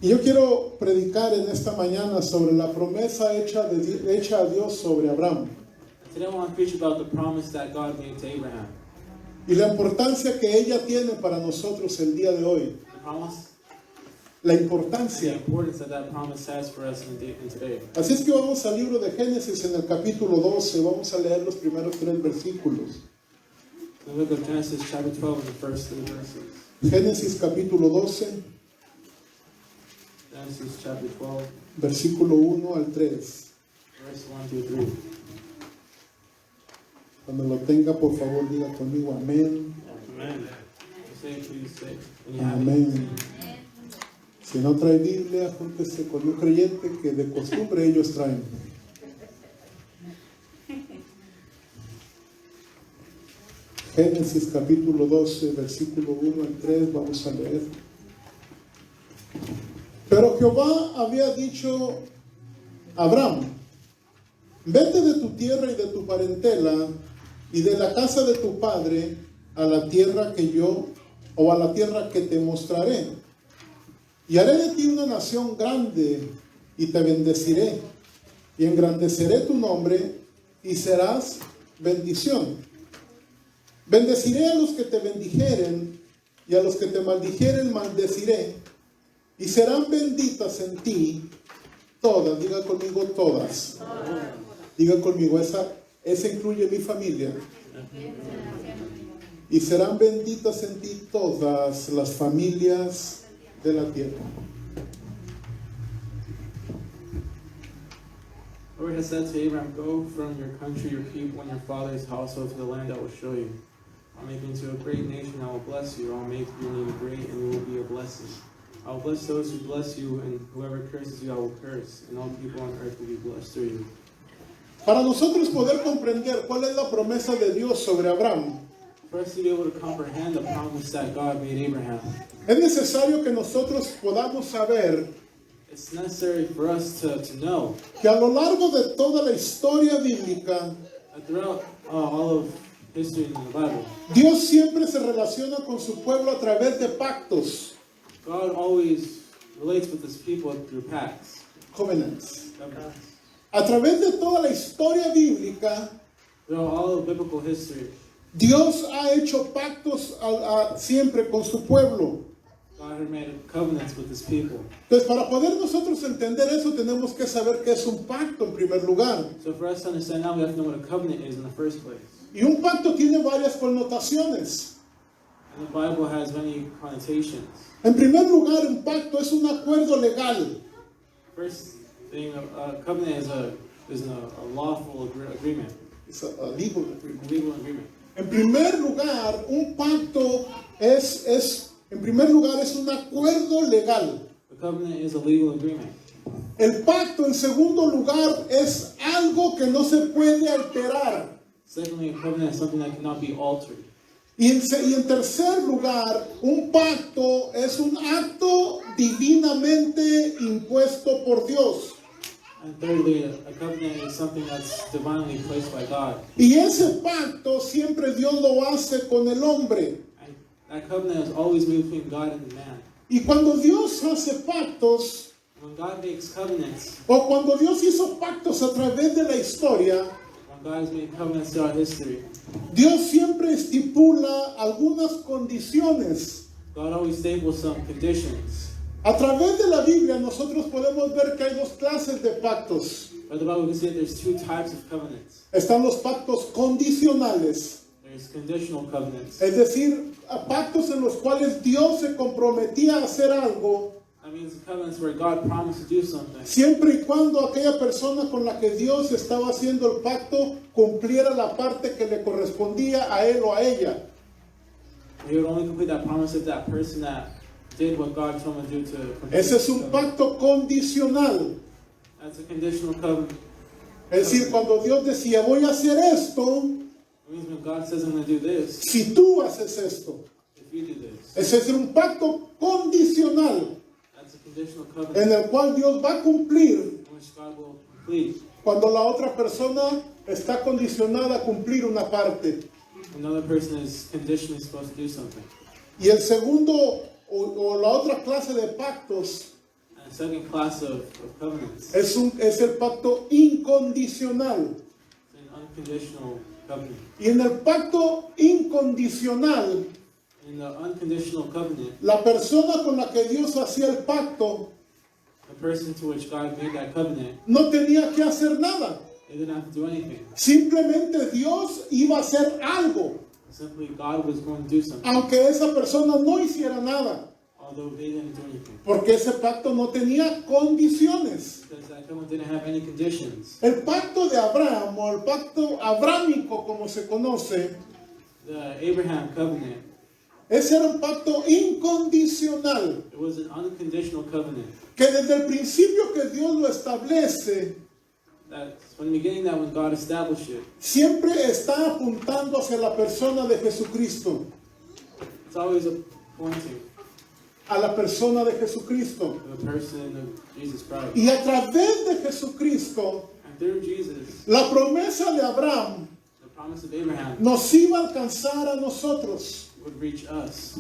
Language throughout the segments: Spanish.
Y yo quiero predicar en esta mañana sobre la promesa hecha a Dios sobre Abraham. Today I want to preach about the promise that God made to Abraham. Y la importancia que ella tiene para nosotros el día de hoy. The promise La and the importancia. importance that promise has for us in today. Así es que vamos al libro de Génesis en el capítulo 12. Vamos a leer los primeros 3 versículos. The book of Genesis chapter 12 and the first 3 verses. Génesis capítulo 12, Genesis chapter 12, versículo 1 al 3. verse 1 through 3. Cuando lo tenga, por favor, diga conmigo amén. Amen. Say, please say. When you have it. Amén. Si no trae Biblia, júntese con un creyente que de costumbre ellos traen. Génesis capítulo 12, versículo 1 al 3, vamos a leer. Pero Jehová había dicho a Abraham: vete de tu tierra y de tu parentela y de la casa de tu padre a la tierra a la tierra que te mostraré. Y haré de ti una nación grande y te bendeciré y engrandeceré tu nombre y serás bendición. Bendeciré a los que te bendijeren y a los que te maldijeren maldeciré, y serán benditas en ti todas. Diga conmigo todas. Diga conmigo, esa incluye mi familia. Y serán benditas en ti todas las familias de la tierra. The Lord has said to Abraham, go from your country, your people, and your father's household to the land I will show you. I'll make you into a great nation, I will bless you. I'll make your name great, and you will be a blessing. I will bless those who bless you, and whoever curses you, I will curse. And all people on earth will be blessed through you. Para nosotros poder comprender cuál es la promesa de Dios sobre Abraham, For us to be able to comprehend the promise that God made Abraham, es necesario que nosotros podamos saber it's necessary for us to know que a lo largo de toda la historia bíblica, that throughout all of history in the Bible, Dios siempre se relaciona con su pueblo a través de pactos, God always relates with his people through pacts, covenants. covenants. A través de toda la historia bíblica, Throughout all of biblical history, Dios ha hecho pactos siempre con su pueblo. God had made covenants with his people. Entonces, para poder nosotros entender eso, tenemos que saber qué es un pacto en primer lugar. So for us to understand that, we have to know what a covenant is in the first place. Y un pacto tiene varias connotaciones. And the Bible has many connotations. En primer lugar, un pacto es un acuerdo legal. First thing, a covenant is a lawful agreement, Es a legal agreement. a legal agreement. En primer lugar, un pacto es un acuerdo legal. A covenant is a legal agreement. El pacto, en segundo lugar, es algo que no se puede alterar. Secondly, a covenant is something that cannot be altered. Y en tercer lugar, un pacto es un acto divinamente impuesto por Dios. And thirdly, a covenant is something that's divinely placed by God. Y ese pacto siempre Dios lo hace con el hombre. And that covenant is always made between God and man. Y cuando Dios hace pactos, When God makes covenants, o cuando Dios hizo pactos a través de la historia, when God has made covenants throughout history, Dios siempre estipula algunas condiciones. God always staples some conditions. A través de la Biblia nosotros podemos ver que hay dos clases de pactos. By the Bible, we can see that there's two types of covenants. Están los pactos condicionales, There's conditional covenants. es decir, pactos en los cuales Dios se comprometía a hacer algo That means covenants where God promised to do something, siempre y cuando aquella persona con la que Dios estaba haciendo el pacto cumpliera la parte que le correspondía a él o a ella. He would only complete that promise if that person that did what God told him to do to complete Ese es the un covenant. pacto condicional. That's a conditional covenant. Es decir, cuando Dios decía, voy a hacer esto, It means when God says, I'm going to do this, si tú haces esto. if you do this, Ese es un pacto condicional that's a conditional covenant en el cual Dios va a cumplir in which God will complete. cuando la otra persona está condicionada a cumplir una parte. Another person is conditionally supposed to do something. Y el segundo o la otra clase de pactos A second class of covenants. Es el pacto incondicional. It's an unconditional covenant. Y en el pacto incondicional, In the unconditional covenant, la persona con la que Dios hacía el pacto the person to which God made that covenant, no tenía que hacer nada. they didn't have to do anything. Simplemente Dios iba a hacer algo, Simply God was going to do something, aunque esa persona no hiciera nada, although they didn't do anything. porque ese pacto no tenía condiciones. Because that covenant didn't have any conditions. El pacto de Abraham, o el pacto abrámico como se conoce, The Abraham covenant, ese era un pacto incondicional, it was an unconditional covenant. que desde el principio que Dios lo establece, That from the beginning, that when God established it, siempre está apuntando hacia la persona de Jesucristo, it's always pointing a la persona de Jesucristo. to the person of Jesus Christ. Y a través de Jesucristo, And through Jesus, la promesa de Abraham the promise of Abraham nos iba a alcanzar a nosotros. would reach us.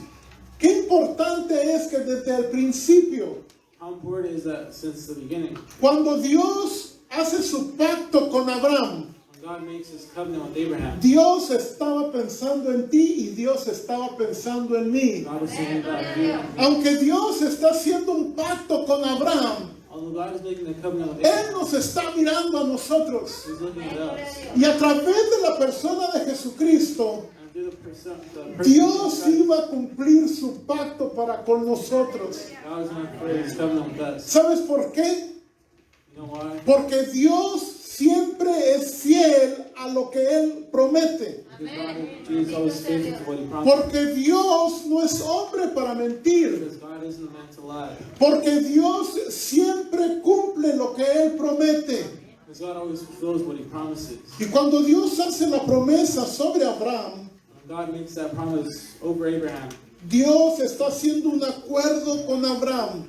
Qué importante es que desde el principio, How important is that since the beginning? cuando Dios hace su pacto con Abraham, When God makes his covenant with Abraham, Dios estaba pensando en ti y Dios estaba pensando en mí. God was thinking about you. Aunque Dios está haciendo un pacto con Abraham, Although God is making the covenant with Él Abraham, nos está mirando a nosotros. he's looking at us. Y a través de la persona de Jesucristo, And through the person Dios of Christ, iba a cumplir su pacto para con nosotros. God is going to fulfill his covenant with us. ¿Sabes por qué? You know why? Porque Dios siempre es fiel a lo que Él promete. Because God, Jesus is always faithful to what he promised. Porque Dios no es hombre para mentir. Because God isn't a man to lie. Porque Dios siempre cumple lo que Él promete. Because God always fulfills what he promises. Y cuando Dios hace la promesa sobre Abraham, When God makes that promise over Abraham, Dios está haciendo un acuerdo con Abraham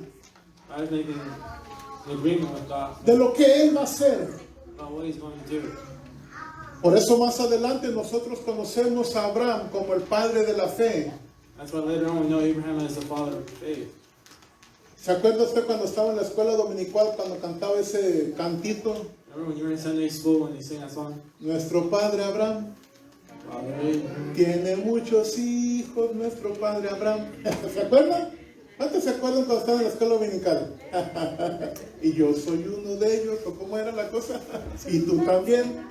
God is making an agreement with God de lo que Él va a hacer. about what he's going to do. Por eso más adelante nosotros conocemos a Abraham como el padre de la fe. That's why later on we know Abraham as the father of faith. ¿Se acuerda usted cuando estaba en la escuela dominical, cuando cantaba ese cantito? Remember when you were in Sunday school when you sang that song? Nuestro padre Abraham Father Abraham. tiene muchos hijos, nuestro padre Abraham. ¿Se acuerdan? ¿Cuántos se acuerdan cuando estaban en la escuela dominical? Y yo soy uno de ellos, ¿o cómo era la cosa? Y tú también.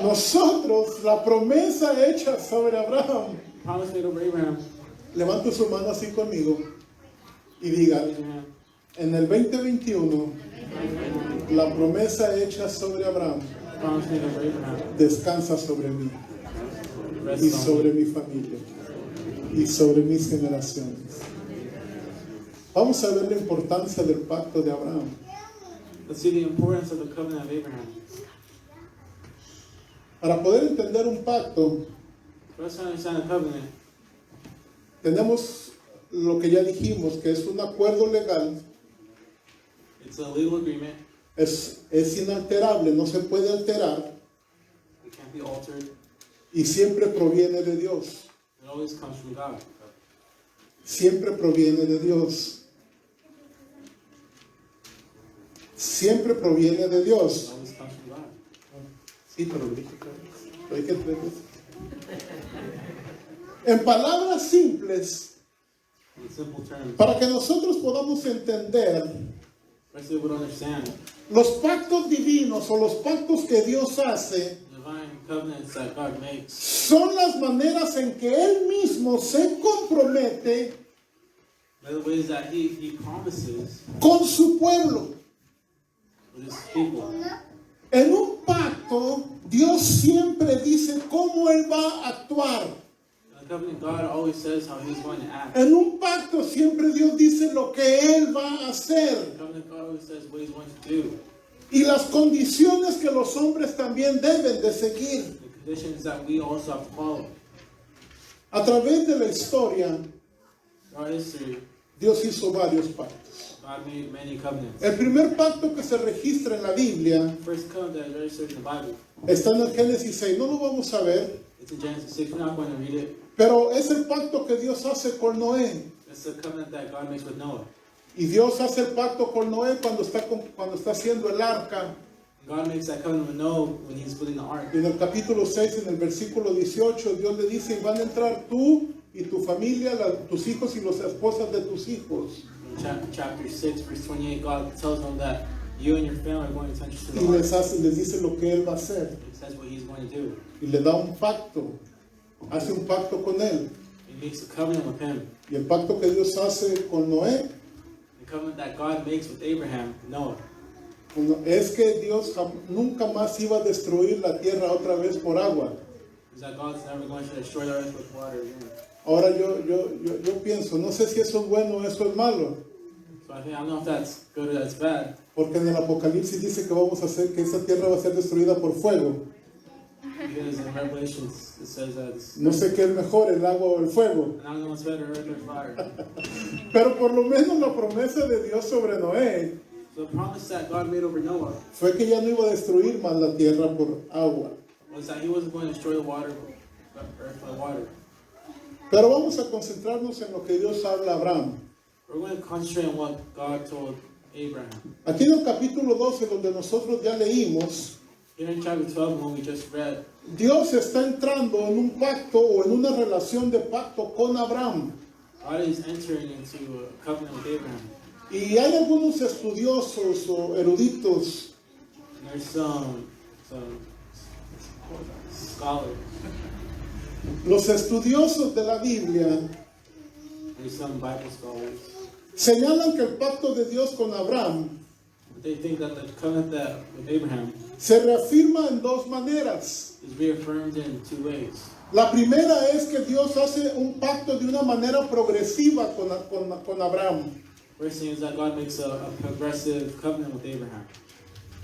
Nosotros, la promesa hecha sobre Abraham, Promise made over Abraham. levante su mano así conmigo y diga, Raise your hand. en el 2021, la promesa hecha sobre Abraham Promise made over Abraham. descansa sobre mí y Rests on sobre me. mi familia y sobre mis generaciones. Vamos a ver la importancia del pacto de Abraham. Let's see the importance of the covenant of Abraham. Para poder entender un pacto, For us to understand the covenant, tenemos lo que ya dijimos, que es un acuerdo legal, it's a legal agreement. es inalterable, no se puede alterar It can't be altered. y siempre proviene de Dios. It always comes from God. Siempre proviene de Dios. Siempre proviene de It Dios. always comes from God. Sí, pero lo dije otra vez. Lo dije tres veces. En palabras simples, In simple terms, para que nosotros podamos entender for us to be able to understand los pactos divinos o los pactos que Dios hace, divine covenants that God makes, son las maneras en que Él mismo se compromete by the ways that he promises con su pueblo. with his people. En un pacto, Dios siempre dice cómo Él va a actuar. In the covenant, God always says how he's going to act. En un pacto siempre Dios dice lo que Él va a hacer. In the covenant, God always says what he's going to do. Y las condiciones que los hombres también deben de seguir. The conditions that we also have to follow. A través de la historia, Throughout history, Dios hizo varios pactos. God made many covenants. El primer pacto que se registra en la Biblia The first covenant that is registered in the Bible, está en el Génesis 6. No lo vamos a ver, it's in Genesis 6. We're not going to read it. pero es el pacto que Dios hace con Noé. It's the covenant that God makes with Noah. Y Dios hace el pacto con Noé cuando está haciendo el arca. God makes that covenant with Noah when he's building the ark. En el capítulo 6, en el versículo 18, Dios le dice, y van a entrar tú y tu familia, tus hijos y las esposas de tus hijos. In chapter 6, verse 28, God tells them that you and your family are going to enter into Y the ark. les dice lo que Él va a hacer. He says what he's going to do. Y le da un pacto. Hace un pacto con Él. He makes a covenant with him. Y el pacto que Dios hace con Noé, The covenant that God makes with Abraham, Noah, es que Dios nunca más iba a destruir la tierra otra vez por agua. is that God's never going to destroy the earth with water again. Ahora yo pienso, no sé si eso es bueno o eso es malo, So I don't know if that's good or that's bad. porque en el Apocalipsis dice que vamos a hacer que esa tierra va a ser destruida por fuego. Because in Revelations it says that it's, No sé qué es mejor, el agua o el fuego. and I don't know what's better, earth or fire. Pero por lo menos la promesa de Dios sobre Noé So the promise that God made over Noah fue que ya no iba a destruir más la tierra por agua. was that he wasn't going to destroy the water, earth by water. Pero vamos a concentrarnos en lo que Dios habla a Abraham. We're going to concentrate on what God told Abraham. Aquí en el capítulo 12, donde nosotros ya leímos, Here in chapter 12, when we just read, Dios está entrando en un pacto o en una relación de pacto con Abraham. God is entering into a covenant with Abraham. Y hay algunos estudiosos o eruditos And there's some scholars, los estudiosos de la Biblia there's some Bible scholars, señalan que el pacto de Dios con Abraham but they think that the covenant that with Abraham se reafirma en dos maneras. is reaffirmed in two ways. La primera es que Dios hace un pacto de una manera progresiva con Abraham. First thing is that God makes a progressive covenant with Abraham.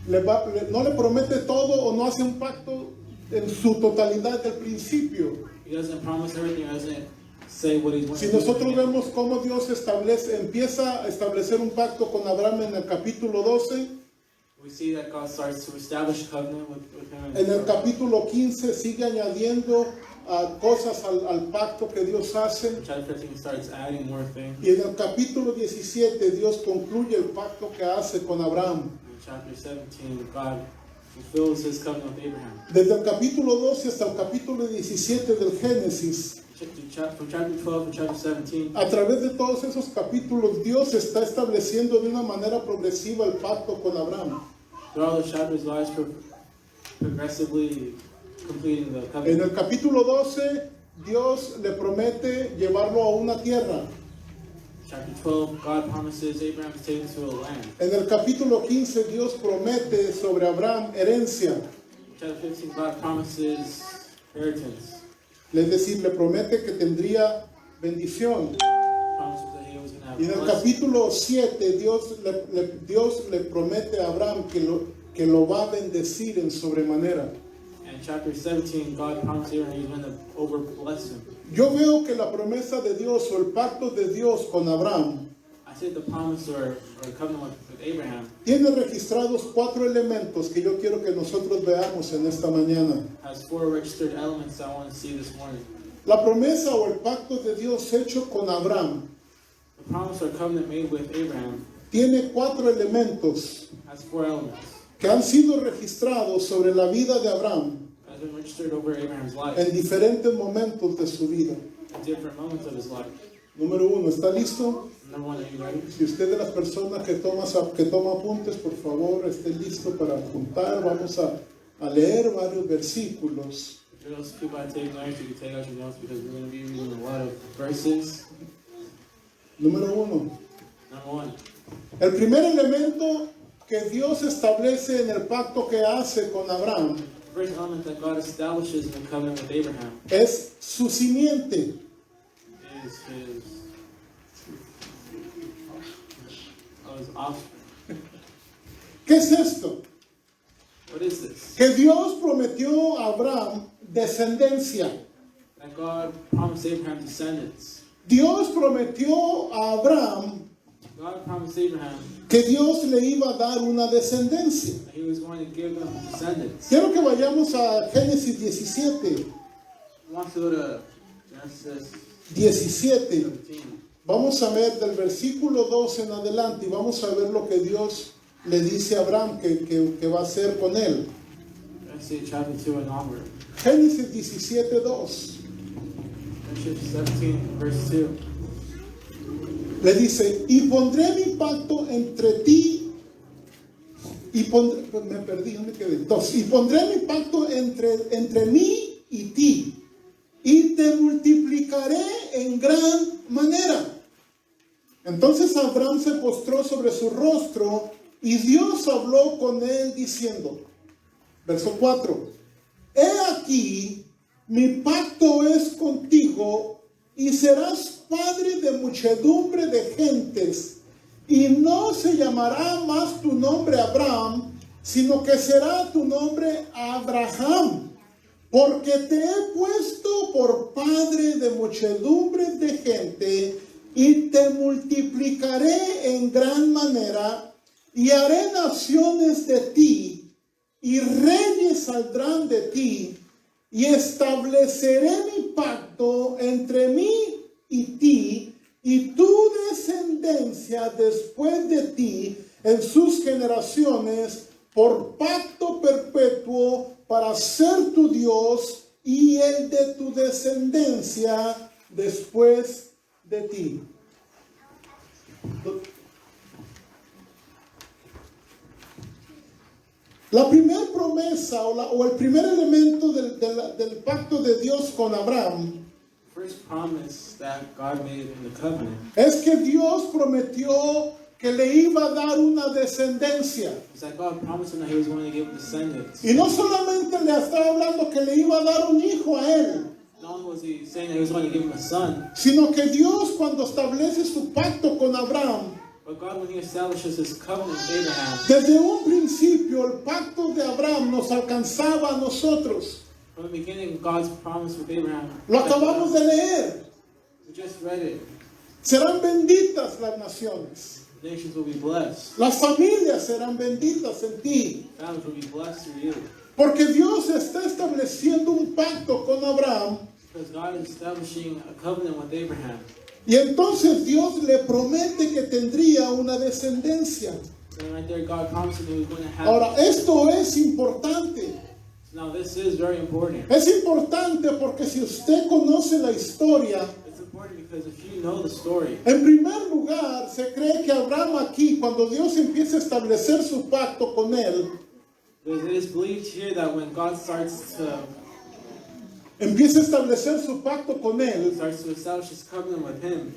No le promete todo o no hace un pacto en su totalidad del principio. He doesn't promise everything, he doesn't say what he's going Si to do. nosotros vemos cómo Dios empieza a establecer un pacto con Abraham en el capítulo 12, We see that God starts to establish a covenant with him. en el capítulo 15 sigue añadiendo cosas al pacto que Dios hace, In chapter 15, he starts adding more things. y en el capítulo 17 Dios concluye el pacto que hace con Abraham. In chapter 17, God fulfills his covenant with Abraham. Desde el capítulo 12 hasta el capítulo 17 del Génesis, From chapter 12 to chapter 17, a través de todos esos capítulos, Dios está estableciendo de una manera progresiva el pacto con Abraham. throughout those chapters, God is progressively completing the En covenant. el capítulo 12, Dios le promete llevarlo a una tierra. Chapter 12, God promises Abraham to take him to a land. En el capítulo 15, Dios promete sobre Abraham herencia. Chapter 15, God promises inheritance. Es decir, le promete que tendría bendición. Promises that he was going to have Y en el blessing. capítulo 7, Dios le promete a Abraham que lo va a bendecir en sobremanera. And chapter 17, God promised Abraham he's going to over-bless him. Yo veo que la promesa de Dios o el pacto de Dios con Abraham I said the promise or covenant with Abraham tiene registrados 4 elementos que yo quiero que nosotros veamos en esta mañana. has 4 registered elements I want to see this morning. La promesa o el pacto de Dios hecho con Abraham The promise or covenant made with Abraham tiene 4 elementos has 4 elements. que han sido registrados sobre la vida de Abraham Has been registered over Abraham's life en diferentes momentos de su vida. at different moments of his life. Número 1, ¿está listo? Number 1, are you ready? Si usted de las personas que toma apuntes, por favor, esté listo para apuntar. Vamos a leer varios versículos. For those people that take notes, you can take out your notes because we're going to be reading a lot of verses. Número 1. Number 1, El primer elemento que Dios establece en el pacto que hace con Abraham the first element that God establishes in the covenant with Abraham es su simiente. is his offspring. ¿Qué es esto? What is this? Que Dios prometió a Abraham descendencia. That God promised Abraham descendants. Dios prometió a Abraham God promised Abraham que Dios le iba a dar una descendencia. that he was going to give them descendants. Quiero que vayamos a Génesis 17. I want to go to Genesis 17. 17. Vamos a ver del versículo 2 en adelante y vamos a ver lo que Dios le dice a Abraham que va a hacer con él. Let's see chapter 2 and onward. Génesis 17:2. Genesis 17, verse 2. Le dice, y pondré mi pacto entre ti y pondré, me perdí, ¿dónde quedé? 2. Y pondré mi pacto entre mí y ti, y te multiplicaré en gran manera. Entonces Abraham se postró sobre su rostro y Dios habló con él diciendo, verso 4, he aquí, mi pacto es contigo y serás padre de muchedumbre de gentes, y no se llamará más tu nombre Abraham, sino que será tu nombre Abraham, porque te he puesto por padre de muchedumbre de gente, y te multiplicaré en gran manera, y haré naciones de ti, y reyes saldrán de ti, y estableceré mi pacto entre mí y ti, y tu descendencia después de ti en sus generaciones, por pacto perpetuo para ser tu Dios y el de tu descendencia después de ti. La primera promesa o el primer elemento del pacto de Dios con Abraham First promise that God made in the covenant es que Dios prometió que le iba a dar una descendencia. is that God promised him that he was going to give descendants. Y no solamente le estaba hablando que le iba a dar un hijo a él, Not only was he saying that he was going to give him a son, sino que Dios cuando establece su pacto con Abraham, but God, when he establishes his covenant with Abraham, desde un principio el pacto de Abraham nos alcanzaba a nosotros. from the beginning, God's promise with Abraham, Lo acabamos de leer. we just read it. Serán benditas las naciones. Nations will be blessed. Las familias serán benditas en ti. Families will be blessed through you. Porque Dios está estableciendo un pacto con Abraham. Because God is establishing a covenant with Abraham. Y entonces Dios le promete que tendría una descendencia. And right there, God promised him he was going to have. Ahora, esto es importante. Now, this is very important. Es importante porque si usted conoce la historia, It's important because if you know the story, en primer lugar, se cree que Abraham aquí, cuando Dios empieza a establecer su pacto con él, because it is believed here that when God starts to establish his covenant with him,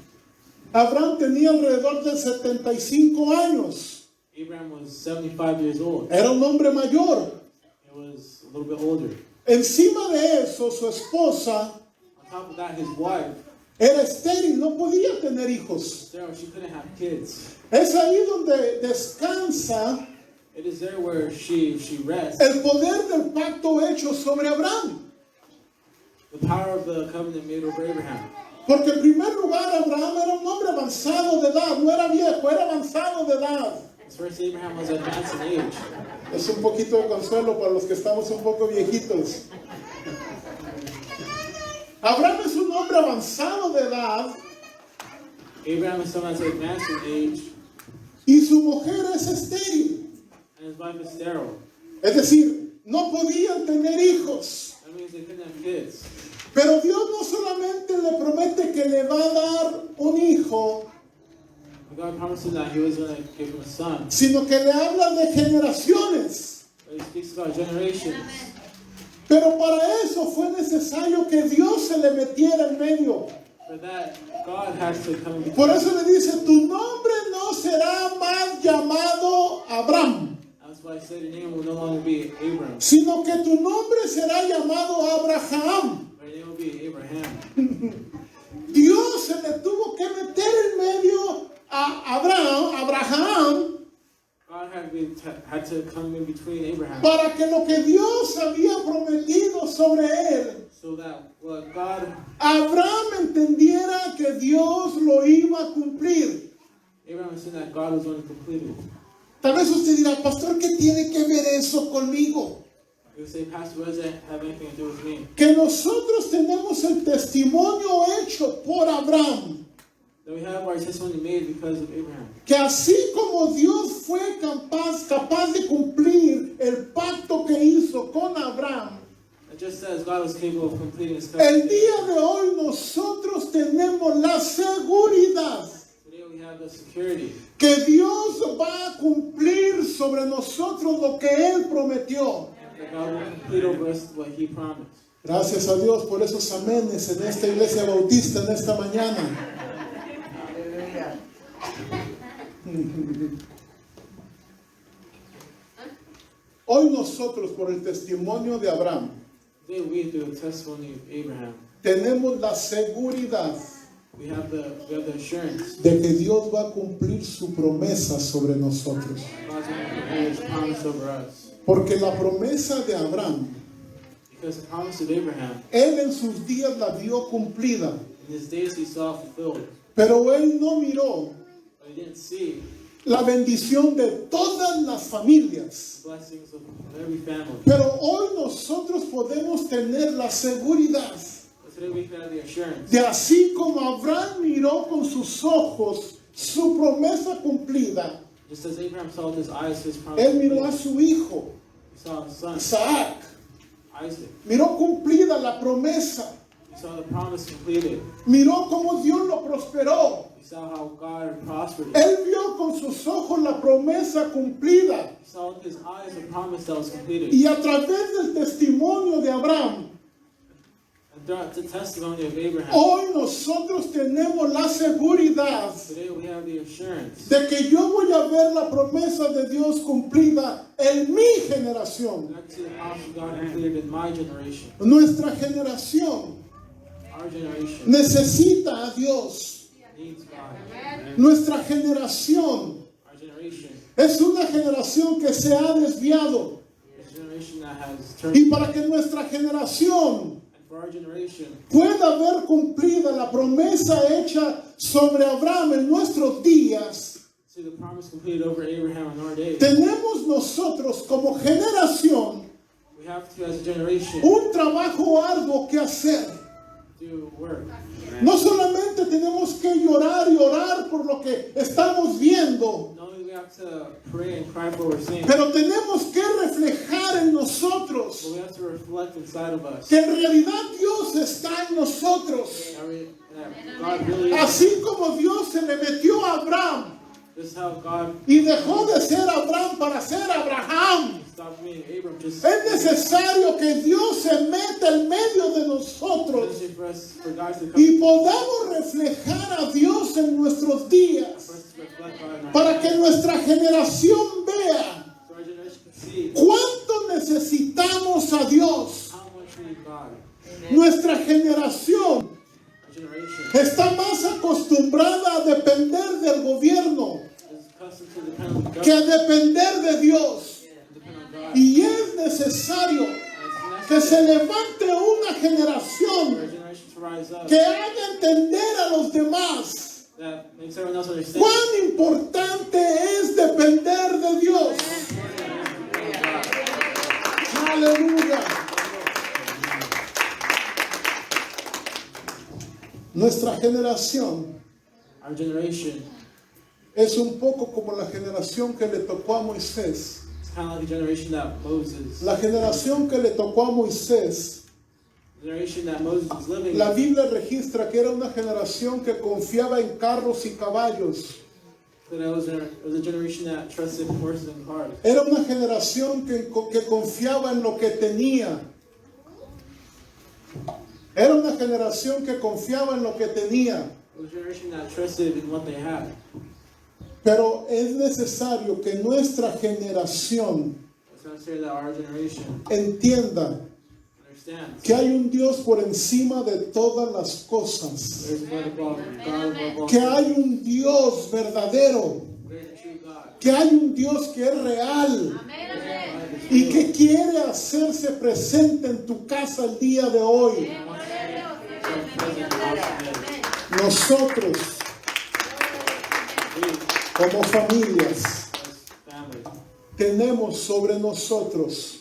Abraham tenía alrededor de 75 años. Abraham was 75 years old. Era un hombre mayor. He was a little bit older. Encima de eso, su esposa On top of that, his wife, era estéril, no podía tener hijos. Sarah, she couldn't have kids. Es ahí donde descansa It is there where she rests. el poder del pacto hecho sobre Abraham. The power of the covenant made over Abraham. Porque en primer lugar Abraham era un hombre avanzado de edad, no era viejo, era avanzado de edad. First, Abraham was advanced in age. Es un poquito de consuelo para los que estamos un poco viejitos. Abraham es un hombre avanzado de edad Abraham is someone that's advanced in age, y su mujer es estéril. and his wife is sterile. Es decir, no podían tener hijos. That means they couldn't have kids. Pero Dios no solamente le promete que le va a dar un hijo, God promised him that he was going to give him a son. sino que le habla de generaciones. But he speaks about generations. Pero para eso fue necesario que Dios se le metiera en medio. For that, God has to come in Por between. eso le dice, tu nombre no será más llamado Abraham, That's why I said your name will no longer be Abram, sino que tu nombre será llamado Abraham. but your name will be Abraham. Dios se le tuvo que meter en medio a Abraham, God had to come in between Abraham, para que lo que Dios había prometido sobre él, so that what God, Abraham entendiera que Dios lo iba a cumplir. Abraham said that God was going to complete it. Tal vez usted dirá, pastor, ¿qué tiene que ver eso conmigo? He would say, Pastor, what does that have anything to do with me? Que nosotros tenemos el testimonio hecho por Abraham. That we have our testimony made because of Abraham. Que así como Dios fue capaz de cumplir el pacto que hizo con Abraham, And just as God was capable of completing His el covenant, día de hoy nosotros tenemos la seguridad today we have the security que Dios va a cumplir sobre nosotros lo que Él prometió. that God will complete over us what He promised. Gracias a Dios por esos amenes en esta iglesia bautista en esta mañana. Hoy nosotros, por el testimonio de Abraham, Today we, through the testimony of Abraham, tenemos la seguridad we have the assurance de que Dios va a cumplir su promesa sobre nosotros. God's going to complete His promise over us. Porque la promesa de Abraham, Because the promise of Abraham, él en sus días la vio cumplida, in his days he saw fulfilled, pero él no miró but he didn't see la bendición de todas las familias. the blessings of every family. Pero hoy nosotros podemos tener la seguridad But today we can have the assurance de así como Abraham miró con sus ojos su promesa cumplida, just as Abraham saw with his eyes his promise, él miró a su hijo, he saw his son, Isaac, Isaac. miró cumplida la promesa, He saw the promise completed. miró cómo Dios lo prosperó. He saw how God prospered him. Él vio con sus ojos la promesa cumplida. He saw with his eyes the promise that was completed. Y a través del testimonio de Abraham, And throughout the testimony of Abraham, hoy nosotros tenemos la seguridad today we have the assurance de que yo voy a ver la promesa de Dios cumplida en mi generación. that I can see the promise of God completed in my generation. Nuestra generación Our generation necesita a Dios. needs God. Nuestra generación Our generation es una generación que se ha desviado. is a generation that has turned. Y para que nuestra generación And for our generation pueda ver cumplida la promesa hecha sobre Abraham en nuestros días, see the promise completed over Abraham in our days, tenemos nosotros como generación we have to, as a generation, un trabajo arduo que hacer. do work. No solamente tenemos que llorar y orar por lo que estamos viendo, Not only do we have to pray and cry for what we're seeing, pero tenemos que reflejar en nosotros but we have to reflect inside of us que en realidad Dios está en nosotros. that God really is. Así como Dios se le metió a Abraham This is how God y dejó de ser Abraham para ser Abraham. stopped being Abram. Just Es necesario que Dios se meta en medio de nosotros necessary for God to come, y podamos reflejar a Dios en nuestros días for us to reflect God in our para que nuestra generación vea so our generation can see cuánto necesitamos a Dios. how much we need God. Nuestra generación Our generation está más acostumbrada a depender del gobierno is accustomed to depend on que God, a depender de Dios. depend on God. Y es necesario And it's que se necessary levante una for our generación generation to rise up que haga entender a los demás that makes everyone else understand cuán importante es depender de Dios. Aleluya. Nuestra generación our generation es un poco como la generación que le tocó a Moisés. is kind of like the generation that Moses, La generación que le tocó a Moisés, the generation that Moses was living la in. Biblia registra que era una generación que confiaba en carros y caballos. That it was a generation that trusted in horses and cars. Era una generación que confiaba en lo que tenía. Era una generación que confiaba en lo que tenía. It was a generation that trusted in what they had. Pero es necesario que nuestra generación It's necessary that our generation entienda understands que hay un Dios por encima de todas las cosas. there's one above God above all. Que hay un Dios verdadero. There's a true God. Que hay un Dios que es real. Y que quiere hacerse presente en tu casa el día de hoy. Nosotros, como familias, tenemos sobre nosotros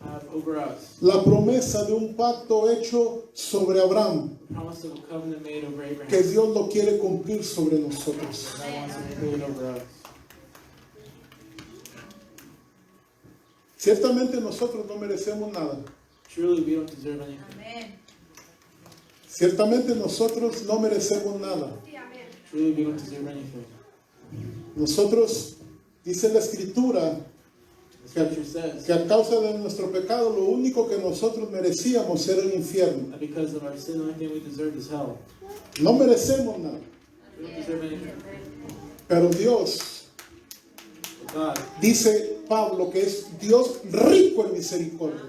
Have over us la promesa de un pacto hecho sobre Abraham. the promise of a covenant made over Abraham. que Dios lo quiere cumplir sobre nosotros. God wants to fulfill it over us. Ciertamente nosotros no merecemos nada. Truly, we don't deserve anything. Amén. Ciertamente nosotros no merecemos nada. Sí, amén. Truly, we don't deserve anything. Nosotros, dice la Escritura, The scripture says que a causa de nuestro pecado lo único que nosotros merecíamos era el infierno. that because of our sin, the only thing we deserve is hell. No merecemos nada. We don't deserve anything. Pero Dios, But God, dice Pablo, que es Dios rico en misericordia.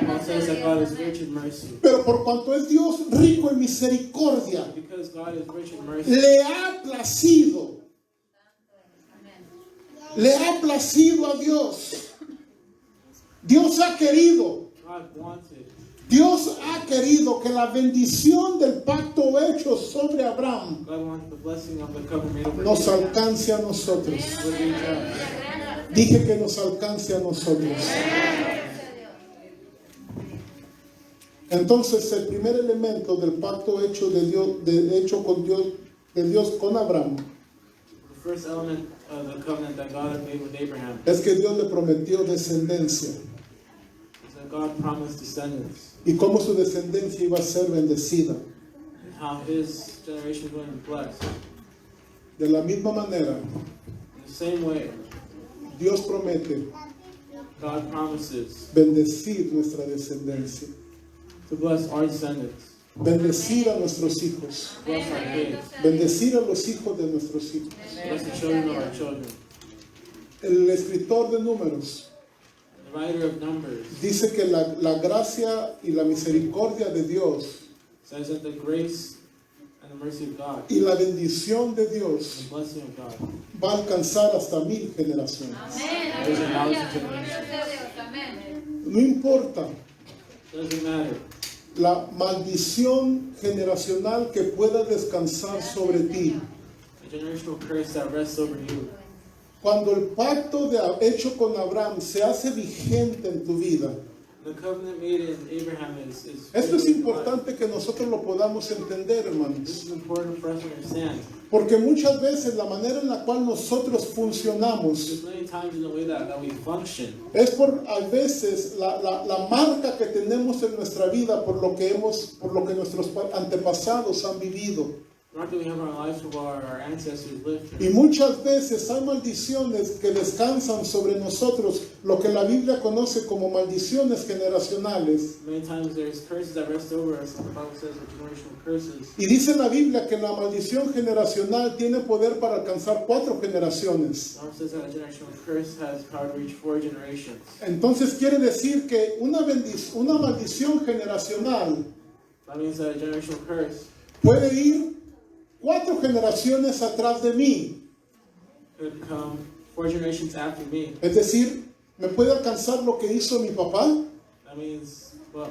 Paul says that God is rich in mercy. Pero por cuanto es Dios rico en misericordia, Because God is rich in mercy, le ha placido a Dios. Dios ha querido. God wanted. Dios ha querido que la bendición del pacto hecho sobre Abraham God wanted the blessing of the covenant made over nos Abraham alcance a nosotros. would reach us. Dije que nos alcance a nosotros. Entonces, el primer elemento del pacto hecho de Dios con Abraham The first element of the covenant that God had made with Abraham es que Dios le prometió descendencia is that God promised descendants, y cómo su descendencia iba a ser bendecida. and how his generation was going to be blessed. De la misma manera, In the same way, Dios promete God promises bendecir nuestra descendencia, to bless our descendants, bendecir a nuestros hijos, bless our kids, bendecir a los hijos de nuestros hijos. bless the children of our children. El escritor de Números The writer of Numbers dice que la gracia y la misericordia de Dios says that the grace and the mercy of God, y la bendición de Dios the blessing of God, va a alcanzar hasta 1000 generaciones. Amén. There's a Aleluya. thousand Gloria generations. a Dios. Amén. No importa Doesn't matter la maldición generacional que pueda descansar sobre ti. the generational curse that rests over you. Cuando el pacto hecho con Abraham se hace vigente en tu vida, The covenant made in Abraham is esto es importante que nosotros lo podamos entender, This hermanos. is important for us to understand. Porque muchas veces la manera en la cual nosotros funcionamos There's many times in the way that we function. es por a veces la marca que tenemos en nuestra vida por lo que nuestros antepasados han vivido. Not that we have our lives of our ancestors lived Y through. muchas veces hay maldiciones que descansan sobre nosotros, lo que la Biblia conoce como maldiciones generacionales. Many times there's curses that rest over us, and the Bible says that generational curses. Y dice la Biblia que la maldición generacional tiene poder para alcanzar 4 generaciones. The Bible says that a generational curse has power to reach 4 generations. Entonces quiere decir que una maldición generacional That means that a generational curse puede ir 4 generaciones atrás de mí. could come 4 generations after me. Es decir, me puede alcanzar lo que hizo mi papá, That means what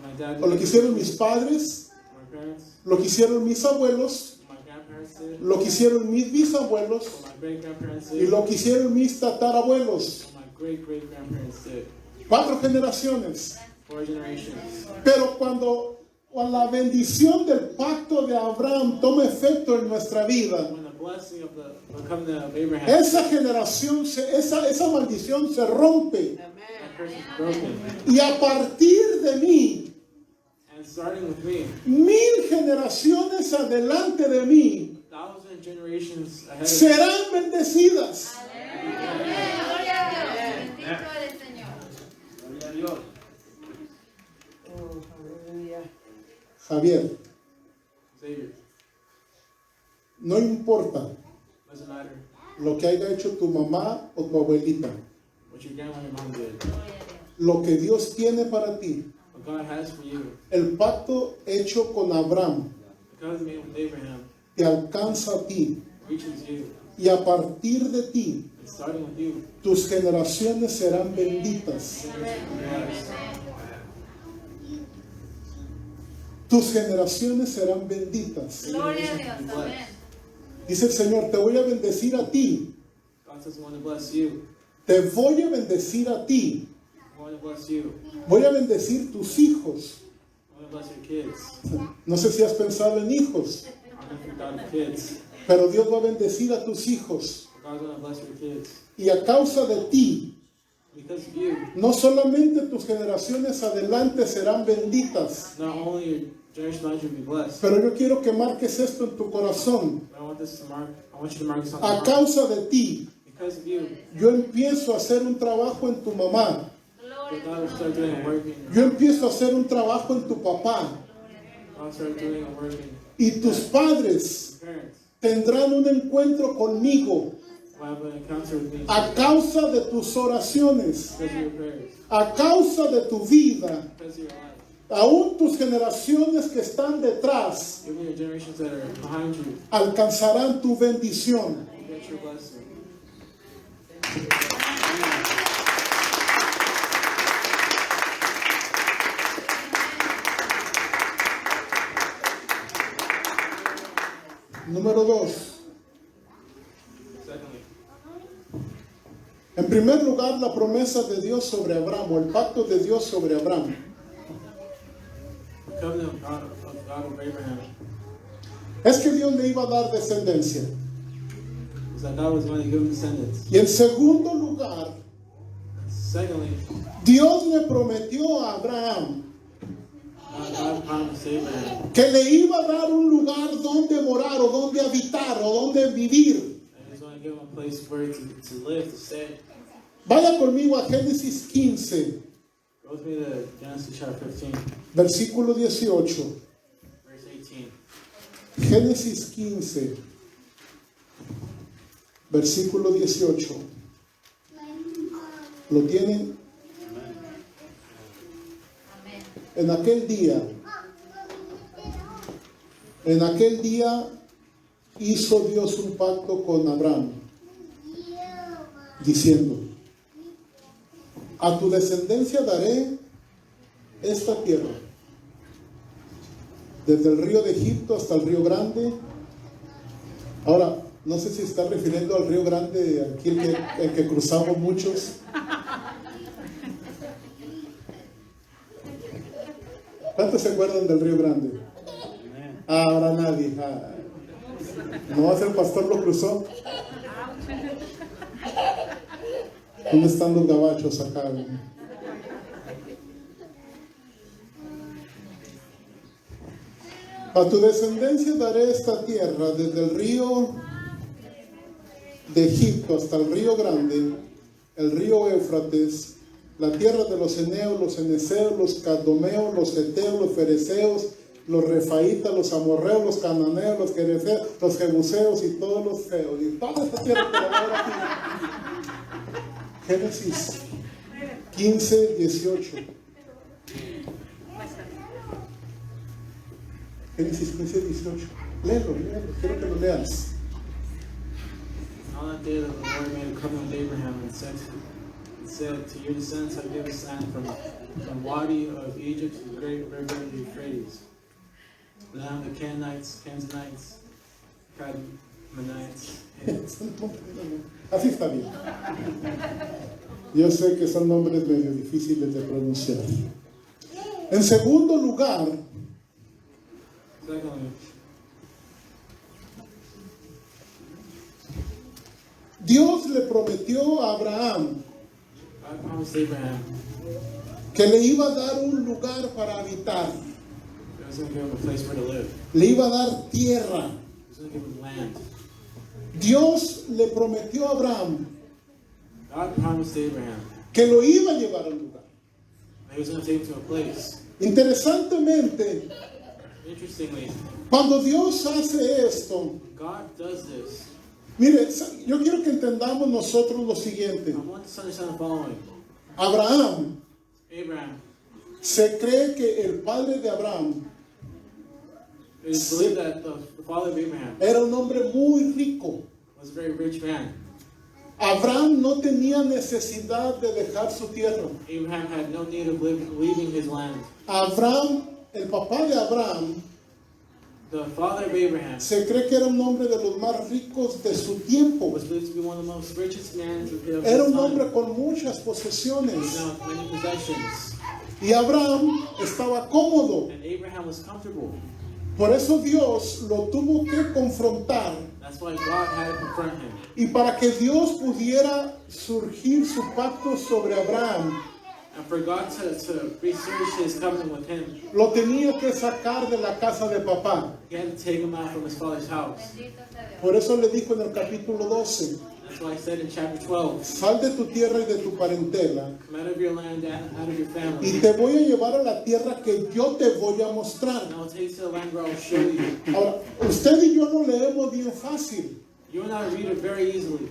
my dad o lo que did, hicieron mis padres, my parents, lo que hicieron mis abuelos, my grandparents did, lo que hicieron mis bisabuelos what my great grandparents y did, lo que hicieron mis tatarabuelos. what my great great grandparents did. 4 generaciones. 4 generations. Pero cuando la bendición del pacto de Abraham toma efecto en nuestra vida, When the blessing of the covenant of Abraham, esa generación, esa maldición se rompe. that curse is broken. Y a partir de mí, And starting with me, 1000 generaciones adelante de mí 1,000 generations ahead of me, serán bendecidas. Gloria a Dios. Bendito eres, Señor. Javier, Savior, no importa doesn't matter lo que haya hecho tu mamá o tu abuelita, what your grandma and your mom did. lo que Dios tiene para ti, What God has for you, el pacto hecho con Abraham the covenant made with Abraham, te alcanza a ti. reaches you. Y a partir de ti, And starting with you, tus generaciones serán benditas. generations will be blessed. Tus generaciones serán benditas. Gloria a Dios. Amén. Dice el Señor, te voy a bendecir a ti. God says, I want to bless you. Te voy a bendecir a ti. I want to bless you. Voy a bendecir tus hijos. I want I'm going to bless your kids. No sé si has pensado en hijos, I'm going to thought of kids. pero Dios va a bendecir a tus hijos. God's going to bless your kids. Y a causa de ti, Because of you, no solamente tus generaciones adelante serán benditas, not only your generation behind you will be blessed, pero yo quiero que marques esto en tu corazón. but I want you to mark this on A your heart. causa de ti, Because of you, yo empiezo a hacer un trabajo en tu mamá. that God will start doing a work in you. Yo empiezo a hacer un trabajo en tu papá. God will start doing a work in Y tus padres your parents. tendrán un encuentro conmigo Will have an encounter with me a causa de tus oraciones, because of your prayers, a causa de tu vida. because of your life. Aún tus generaciones que están detrás Even your generations that are behind you, alcanzarán tu bendición. you get your blessing. Número 2. Secondly, En primer lugar, la promesa de Dios sobre Abraham, o el pacto de Dios sobre Abraham. the covenant of God with Abraham Es que Dios le iba a dar descendencia. is that God was going to give him descendants. Y en segundo lugar, Secondly, Dios le prometió a Abraham God promised Abraham que le iba a dar un lugar donde morar, o donde habitar, o donde vivir. that he's going to give him a place where to live, to stay. Vaya conmigo a Génesis 15, Go with me to Genesis chapter 15, versículo 18. verse 18. Génesis 15, versículo 18. ¿Lo tienen? Amén. En aquel día hizo Dios un pacto con Abraham, diciendo: a tu descendencia daré esta tierra, desde el río de Egipto hasta el río Grande. Ahora, no sé si está refiriendo al río Grande, aquí el que cruzamos muchos. ¿Cuántos se acuerdan del río Grande? Ahora nadie. ¿No va a ser el pastor lo cruzó? ¿Dónde están los gabachos acá? A tu descendencia daré esta tierra, desde el río de Egipto hasta el río Grande, el río Éufrates, la tierra de los eneos, los eneseos, los cadmoneos, los heteos, los fereceos, los refaitas, los amorreos, los cananeos, los jereseos, los jebuseos y todos los feos. Y toda esta tierra que la voy a dar aquí. Génesis 15, 18. Génesis 15, 18. Léelo, quiero que lo leas. On that day that the Lord made a covenant with Abraham and said, to your descendants I give this land from Wadi of Egypt to the great river Euphrates. The land of the Canaanites, Cadmonites, Así está bien. Yo sé que son nombres medio difíciles de pronunciar. En segundo lugar, Secondly, Dios le prometió a Abraham God promised Abraham que le iba a dar un lugar para habitar. He was going to give him a place where to live. Le iba a dar tierra. He was going to give him land. Dios le prometió a Abraham God promised Abraham que lo iba a llevar al lugar. that he was going to take him to a place. Interesantemente, Interestingly, cuando Dios hace esto, God does this. mire, yo quiero que entendamos nosotros lo siguiente. I want us to understand the following. Abraham, Abraham, se cree que el padre de Abraham it is believed that the father of Abraham era un hombre muy rico. was a very rich man. Abraham no tenía necesidad de dejar su tierra. Abraham had no need of leaving his land. Abraham, el papá de Abraham, The father of Abraham se cree que era un hombre de los más ricos de su tiempo. was believed to be one of the most richest men of his Era un time. hombre con muchas posesiones. Now, many possessions. Y Abraham estaba cómodo. and Abraham was comfortable. Por eso Dios lo tuvo que confrontar. That's why God had to confront him. Y para que Dios pudiera surgir su pacto sobre Abraham, And for God to research his covenant with him, lo tenía que sacar de la casa de papá. he had to take him out from his father's house. Bendito sea Dios. Por eso le dijo en el capítulo 12, That's why I said in chapter 12, sal de tu tierra y de tu parentela, come out of your land, out of your y family, te voy a llevar a la tierra que yo te voy a mostrar. and I will take you to the land where I will show you. Ahora, usted y yo no leemos bien fácil. You and I read it very easily.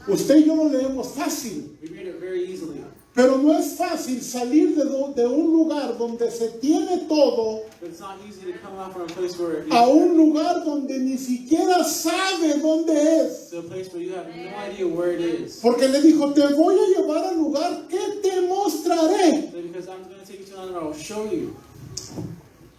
Usted y yo no leemos fácil. We read it very easily. Pero no es fácil salir de un lugar donde se tiene todo But it's not easy to come out from a place where a un lugar donde ni siquiera sabe dónde es. to a place where you have no idea where it is. Porque le dijo, te voy a llevar al lugar que te mostraré. Because I'm going to take you to the land where I will show you.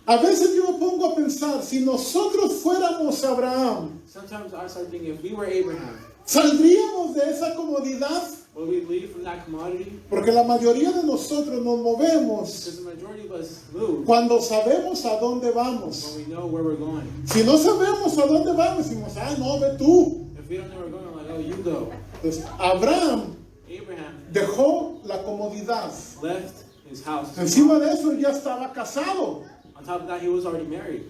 A veces yo me pongo a pensar, si nosotros fuéramos Abraham, Sometimes I start thinking, if we were Abraham, ¿saldríamos de esa comodidad? would we leave from that commodity? Porque la mayoría de nosotros nos movemos Because the majority of us move cuando sabemos a dónde vamos. when we know where we're going. Si no sabemos a dónde vamos, decimos, ah, no, ve tú. If we don't know where we're going, we're like, oh, you go. Entonces, Abraham Abraham dejó la comodidad. left his house. Encima de eso, él ya estaba casado. On top of that, he was already married.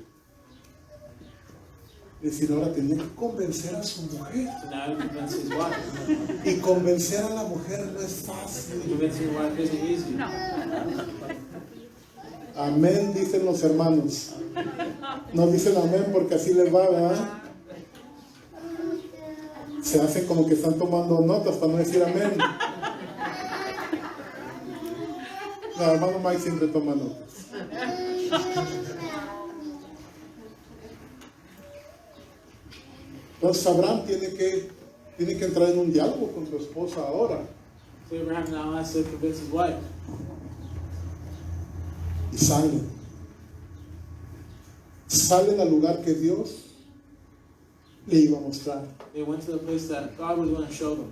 Es decir, ahora tenía que convencer a su mujer. So now he convinced his wife. Y convencer a la mujer no es fácil. Convincing your wife isn't easy. Amén, dicen los hermanos. No dicen amén porque así les va, ¿verdad? Se hacen como que están tomando notas para no decir amén. No, hermano Mike siempre toma notas. Entonces Abraham tiene que entrar en un diálogo con su esposa ahora. So Abraham now has to convince his wife. Y salen. Salen al lugar que Dios le iba a mostrar. They went to the place that God was going to show them.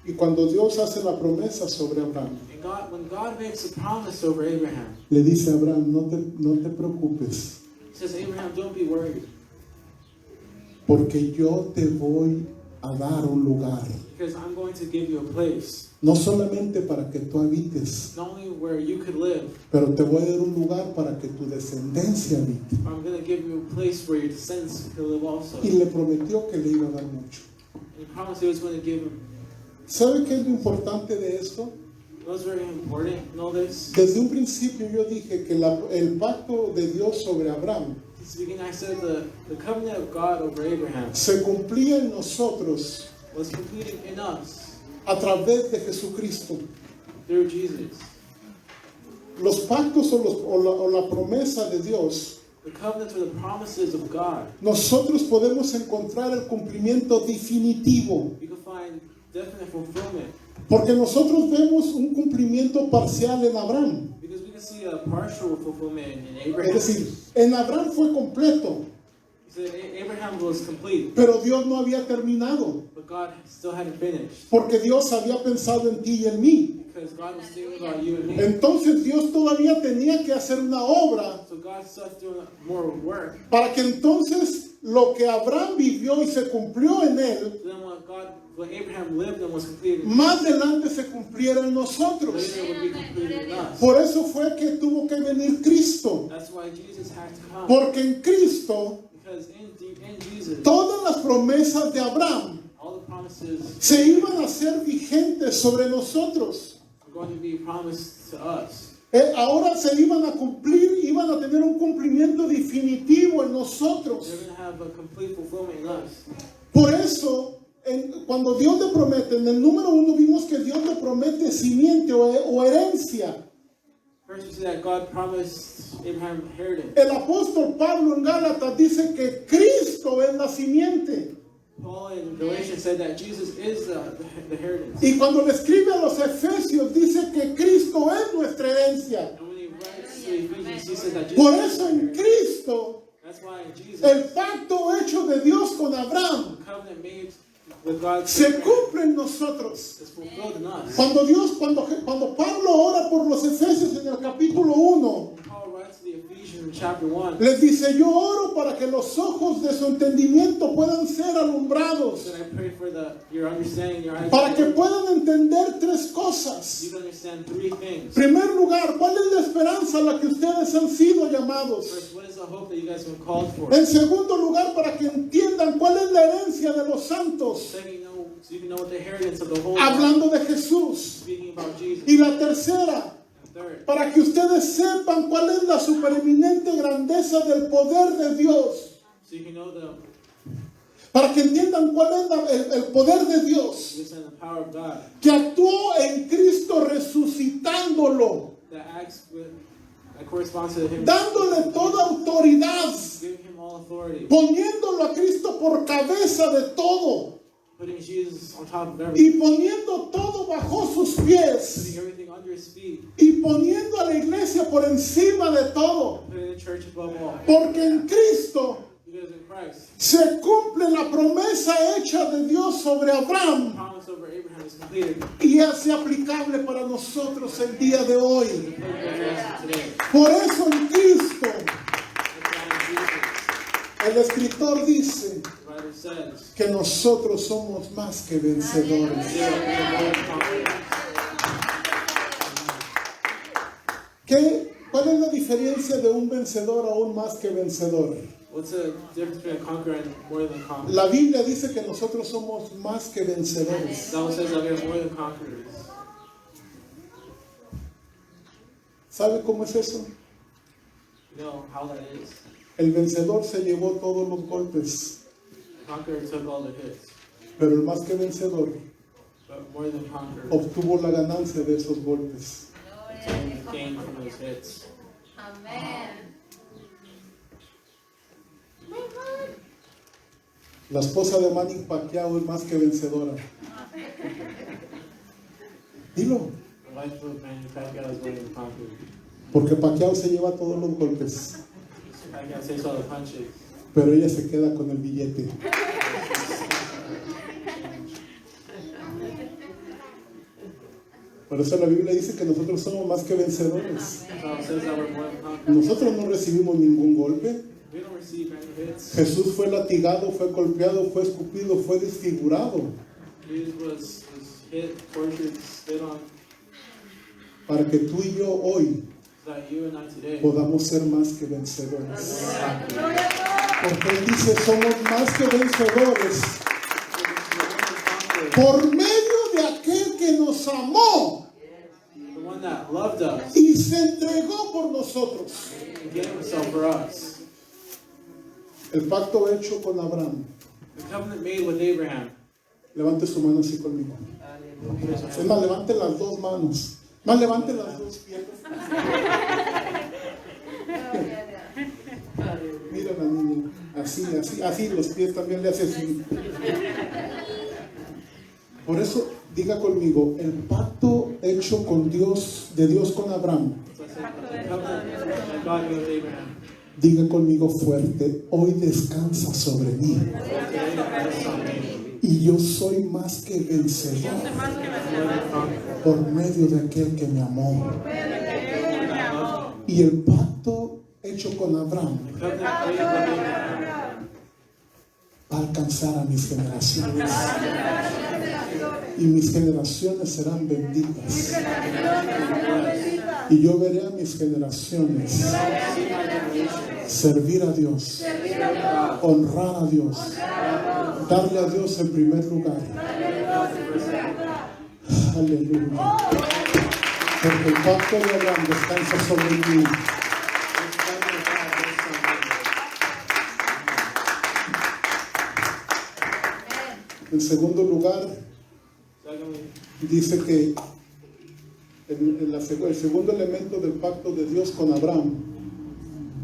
Y cuando Dios hace la promesa sobre Abraham, And when God makes a promise over Abraham, le dice a Abraham, no te preocupes, he says, Abraham, don't be worried, porque yo te voy a dar un lugar. because I'm going to give you a place, No solamente para que tú habites, not only where you could live, pero te voy a dar un lugar para que tu descendencia habite. but I'm going to give you a place where your descendants could live also. Y le prometió que le iba a dar mucho. And he promised he was going to give him. ¿Sabe qué es lo importante de esto? It was very important, know this. Desde un principio yo dije que el pacto de Dios sobre Abraham Since the beginning, I said the covenant of God over Abraham se cumplía en nosotros was completed in us a través de Jesucristo. through Jesus. Los pactos o la promesa de Dios, The covenants are the promises of God. nosotros podemos encontrar el cumplimiento definitivo, You can find definite fulfillment porque nosotros vemos un cumplimiento parcial en Abraham. because we can see a partial fulfillment in Es Abraham. decir, en Abraham fue completo, He said Abraham was complete, pero Dios no había terminado, but God still hadn't finished porque Dios había pensado en ti y en mí. because God was thinking about you and me. Entonces Dios todavía tenía que hacer una obra So God starts doing more work. para que entonces lo que Abraham vivió y se cumplió en él, So then what Abraham lived and was completed, más adelante se cumpliera en nosotros. later would be completed in us. Por eso fue que tuvo que venir Cristo, That's why Jesus had to come. porque en Cristo Because in Jesus, todas las promesas de Abraham all the promises se iban a hacer vigentes sobre nosotros. are going to be promised to us. Ahora se iban a cumplir, iban a tener un cumplimiento definitivo en nosotros. They're going to have a complete fulfillment in us. Por eso, cuando Dios le promete, en el número 1 vimos que Dios le promete simiente o herencia. First, we see that God promised Abraham inheritance. El apóstol Pablo en Gálatas dice que Cristo es la simiente. Paul in Galatians said that Jesus is the inheritance. Y cuando le escribe a los Efesios dice que Cristo es nuestra herencia. And when he writes to Ephesians, he said that Jesus Por is eso the en inheritance. Cristo That's why in Jesus, el pacto hecho de Dios con Abraham the covenant made with God se cumple en nosotros. is fulfilled in us. Cuando Pablo ora por los Efesios en el capítulo 1, Paul writes to the Ephesians in chapter 1 les dice, yo oro para que los ojos de su entendimiento puedan ser alumbrados, that I pray for your understanding, your eyes. para que puedan entender tres cosas. You can understand three things. En primer lugar, ¿cuál es la esperanza a la que ustedes han sido llamados? First, what is the hope that you guys have been called for? En segundo lugar, para que entiendan cuál es la herencia de los santos, Second, so you can know what the inheritance of the Holy hablando de Jesús. speaking about Jesus. Y la tercera, And third, para que ustedes sepan cuál es la supereminente grandeza del poder de Dios. so you can know Para que entiendan cuál es el poder de Dios, you understand the power of God que actuó en Cristo resucitándolo, that acts with, that corresponds to Him, dándole toda autoridad, giving Him all authority, poniéndolo a Cristo por cabeza de todo putting Jesus on top of everything, y poniendo todo bajo sus pies putting everything under His feet, y poniendo a la iglesia por encima de todo, putting the church above all. porque en Cristo Because in Christ, se cumple la promesa hecha de Dios sobre the Abraham promise over Abraham is completed. y hace aplicable para nosotros el día de hoy. The faith that is today. Por eso en Cristo That's why in Jesus, el escritor dice the writer says, que nosotros somos más que vencedores. "They are more than conquerors." ¿Cuál es la diferencia de un vencedor a un más que vencedor? What's the difference between a conqueror and more than a conqueror? La Biblia dice que nosotros somos más que vencedores. The Bible says that we are more than conquerors. ¿Sabe cómo es eso? You know how that is? El vencedor se llevó todos los golpes, The conqueror took all the hits, pero el más que vencedor but more than conqueror obtuvo la ganancia de esos golpes. gained from those hits. Amén. La esposa de Manny Pacquiao es más que vencedora. Dilo, The life of Manny Pacquiao is more than conqueror. porque Pacquiao se lleva todos los golpes, Pacquiao takes all the punches. pero ella se queda con el billete. Por eso la Biblia dice que nosotros somos más que vencedores. The Bible says that we're more than conquerors. Nosotros no recibimos ningún golpe. We don't receive any hits. Jesús fue latigado, fue golpeado, fue escupido, fue desfigurado Jesus was hit, tortured, spit on, para que tú y yo hoy so that you and I today podamos ser más que vencedores. we're Porque Él dice, somos más que vencedores conquerors. por medio de aquel que nos amó The one that loved us y se entregó por nosotros. and gave Himself for us. El pacto hecho con Abraham. The covenant made with Abraham. Levante su mano así conmigo. Es más, levante las dos manos. Más, levante las dos piernas. Mira la niña. Así, los pies también le hace así. Por eso, diga conmigo, el pacto hecho con Dios, de Dios con Abraham. So I said, the covenant that God made with Abraham. Diga conmigo fuerte, hoy descansa sobre mí. Today that rests on me. Y yo soy más que vencedor More than conqueror. por medio de aquel que me amó. Y el pacto hecho con Abraham The covenant made with Abraham. va a alcanzar a mis generaciones. Y mis generaciones serán benditas. Y yo veré a mis generaciones servir a Dios, honrar a Dios, darle a Dios el primer lugar. Aleluya. Porque el pacto de Abraham descansa sobre mí. En segundo lugar, Secondly, dice que el segundo elemento del pacto de Dios con Abraham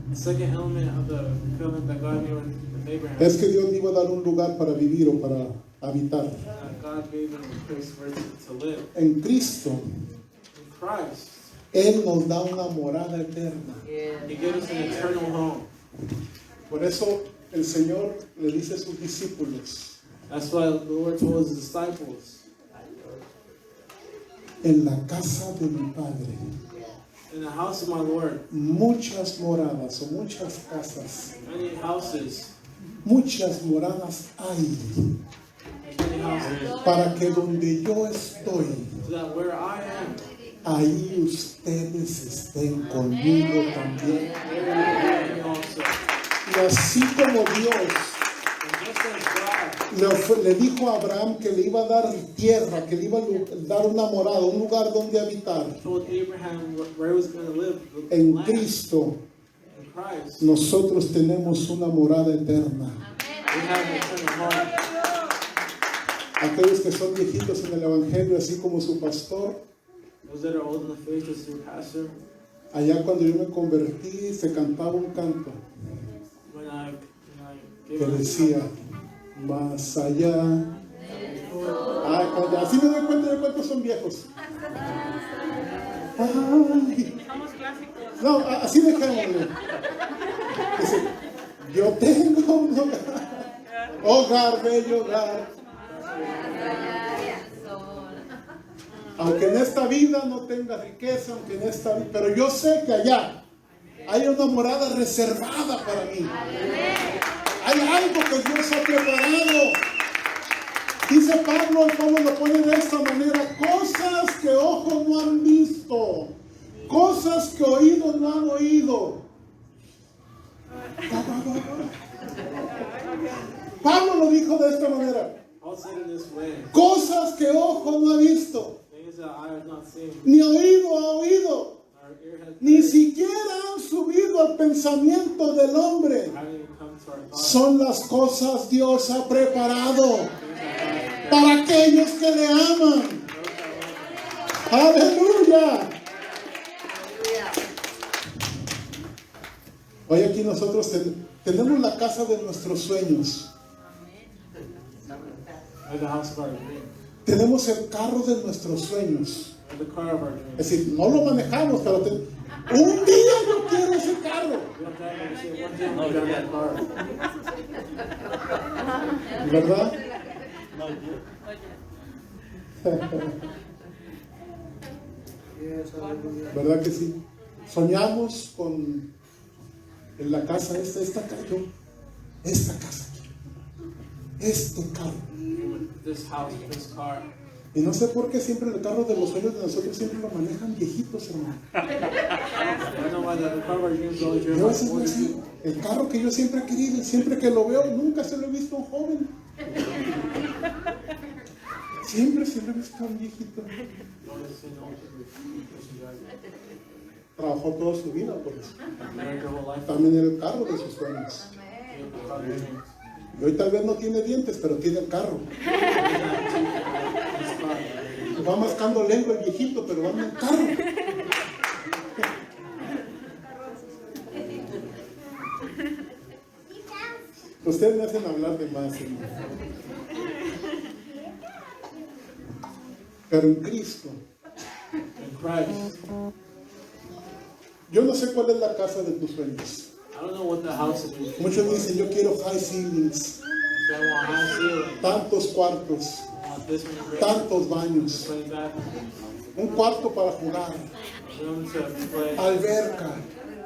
the second element of the covenant that God made with Abraham, es que Dios le iba a dar un lugar para vivir o para habitar. that God gave him a place where to live. En Cristo, In Christ, Él nos da una morada eterna. He gave us an eternal home. Por eso el Señor le dice a sus discípulos, That's why the Lord told his disciples, En la casa de mi Padre, in the house of my Lord, muchas moradas o muchas casas, many houses, muchas moradas hay, many houses, para que donde yo estoy, so that where I am, ahí ustedes estén conmigo también. there you will be also. Y así como Dios And just as God le dijo a Abraham que le iba a dar tierra, que le iba a dar una morada, un lugar donde habitar, told Abraham where he was going to live, the en land, Cristo in Christ, nosotros tenemos una morada eterna. we have an eternal home. Aquellos que son viejitos en el Evangelio, así como su pastor, Those that are old in the faith, as your pastor, allá cuando yo me convertí se cantaba un canto when I gave que my decía, más allá. Así me doy cuenta de cuántos son viejos. Ay. No, así dejémoslo. Dice, yo tengo un hogar, bello hogar. Aunque en esta vida no tenga riqueza, aunque en esta vida, pero yo sé que allá hay una morada reservada para mí. Hay algo que Dios ha preparado. Dice Pablo, y Pablo lo pone de esta manera, cosas que ojos no han visto, cosas que oídos no han oído. Pablo lo dijo de esta manera, I'll say it in this way. cosas que ojo no ha visto, Things that I have not seen, ni oído ha oído, our ear has ni heard, siquiera han subido al pensamiento del hombre. haven't even come to our thoughts. Son las cosas Dios ha preparado para aquellos que le aman. Aleluya. Hoy aquí nosotros tenemos la casa de nuestros sueños. We're the house of our dream. Tenemos el carro de nuestros sueños. We're the car of our dream. Es decir, no lo manejamos, pero un día yo quiero ese carro. We don't drive it, we say, one day I'm going to drive that car. ¿Verdad? ¿Verdad que sí? Soñamos con en la casa esta casa aquí, este carro. This house, this car. Y no sé por qué siempre el carro de los sueños de nosotros siempre lo manejan viejitos, hermano. I don't know why the car of our dreams always driven Yo a by veces no older sé, people. el carro que yo siempre he querido y siempre que lo veo, nunca se lo he visto a un joven. Siempre lo he visto a un viejito. You always see an old person driving. Trabajó toda su vida por eso. Married their whole life. También era el carro de sus sueños. They have the car of their dreams. Y hoy tal vez no tiene dientes, pero tiene el carro. This car. Va mascando lengua el viejito, pero va en el carro. Ustedes me hacen hablar de más, hermano. Pero en Cristo, In Christ. yo no sé cuál es la casa de tus sueños. I don't know what the house of your dreams Muchos dicen, yo quiero high ceilings, I want high ceiling. tantos cuartos, I want this many rooms. tantos baños, 20 bathrooms. un cuarto para jugar, Room to play. alberca,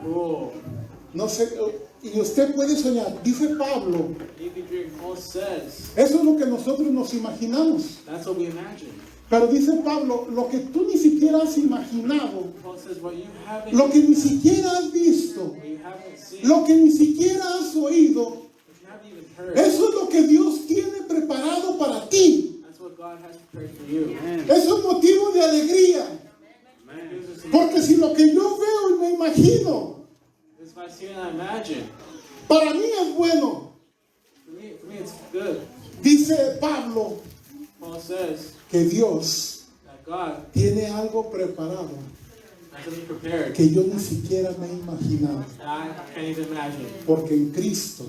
Pool. no sé, y usted puede soñar, dice Pablo, You can dream. Paul says. eso es lo que nosotros nos imaginamos, That's what we imagine. pero dice Pablo, lo que tú ni siquiera has imaginado, Paul says what you haven't, lo que ni siquiera has visto, what you haven't seen, lo que ni siquiera has oído, what you haven't even heard. eso es lo que Dios tiene preparado para ti. That's what God has prepared for you. Eso es motivo de alegría, Man, gives us some- porque si lo que yo veo y me imagino, If I see and I imagine, para mí es bueno. for me it's good. Dice Pablo Paul says que Dios that God tiene algo preparado has something prepared que yo ni siquiera me he imaginado, that I can't even imagine. porque en Cristo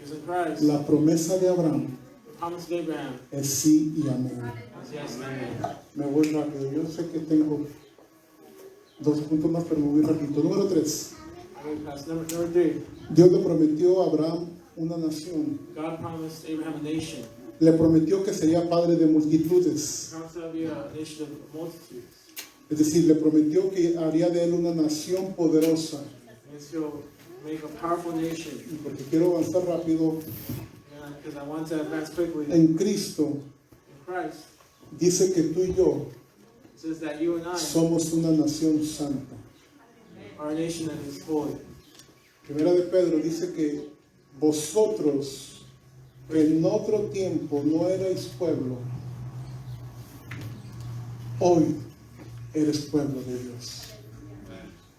It's in Christ. la promesa de Abraham The promise of Abraham es sí y amén. is yes and amen. Me voy rápido, yo sé que tengo 2 puntos más, pero me voy rápido. Número 3, I'm going to pass number 3. Dios le prometió a Abraham una nación. God promised Abraham a nation. le prometió que sería padre de multitudes. He promised that I'll be a nation of multitudes. Es decir, le prometió que haría de él una nación poderosa. And he'll make a powerful nation. Y porque quiero avanzar rápido, Because I want to advance quickly. en Cristo In Christ, dice que tú y yo it says that you and I somos una nación santa. are a nation that is holy. Primera de Pedro dice que vosotros, que en otro tiempo no erais pueblo, hoy eres pueblo de Dios.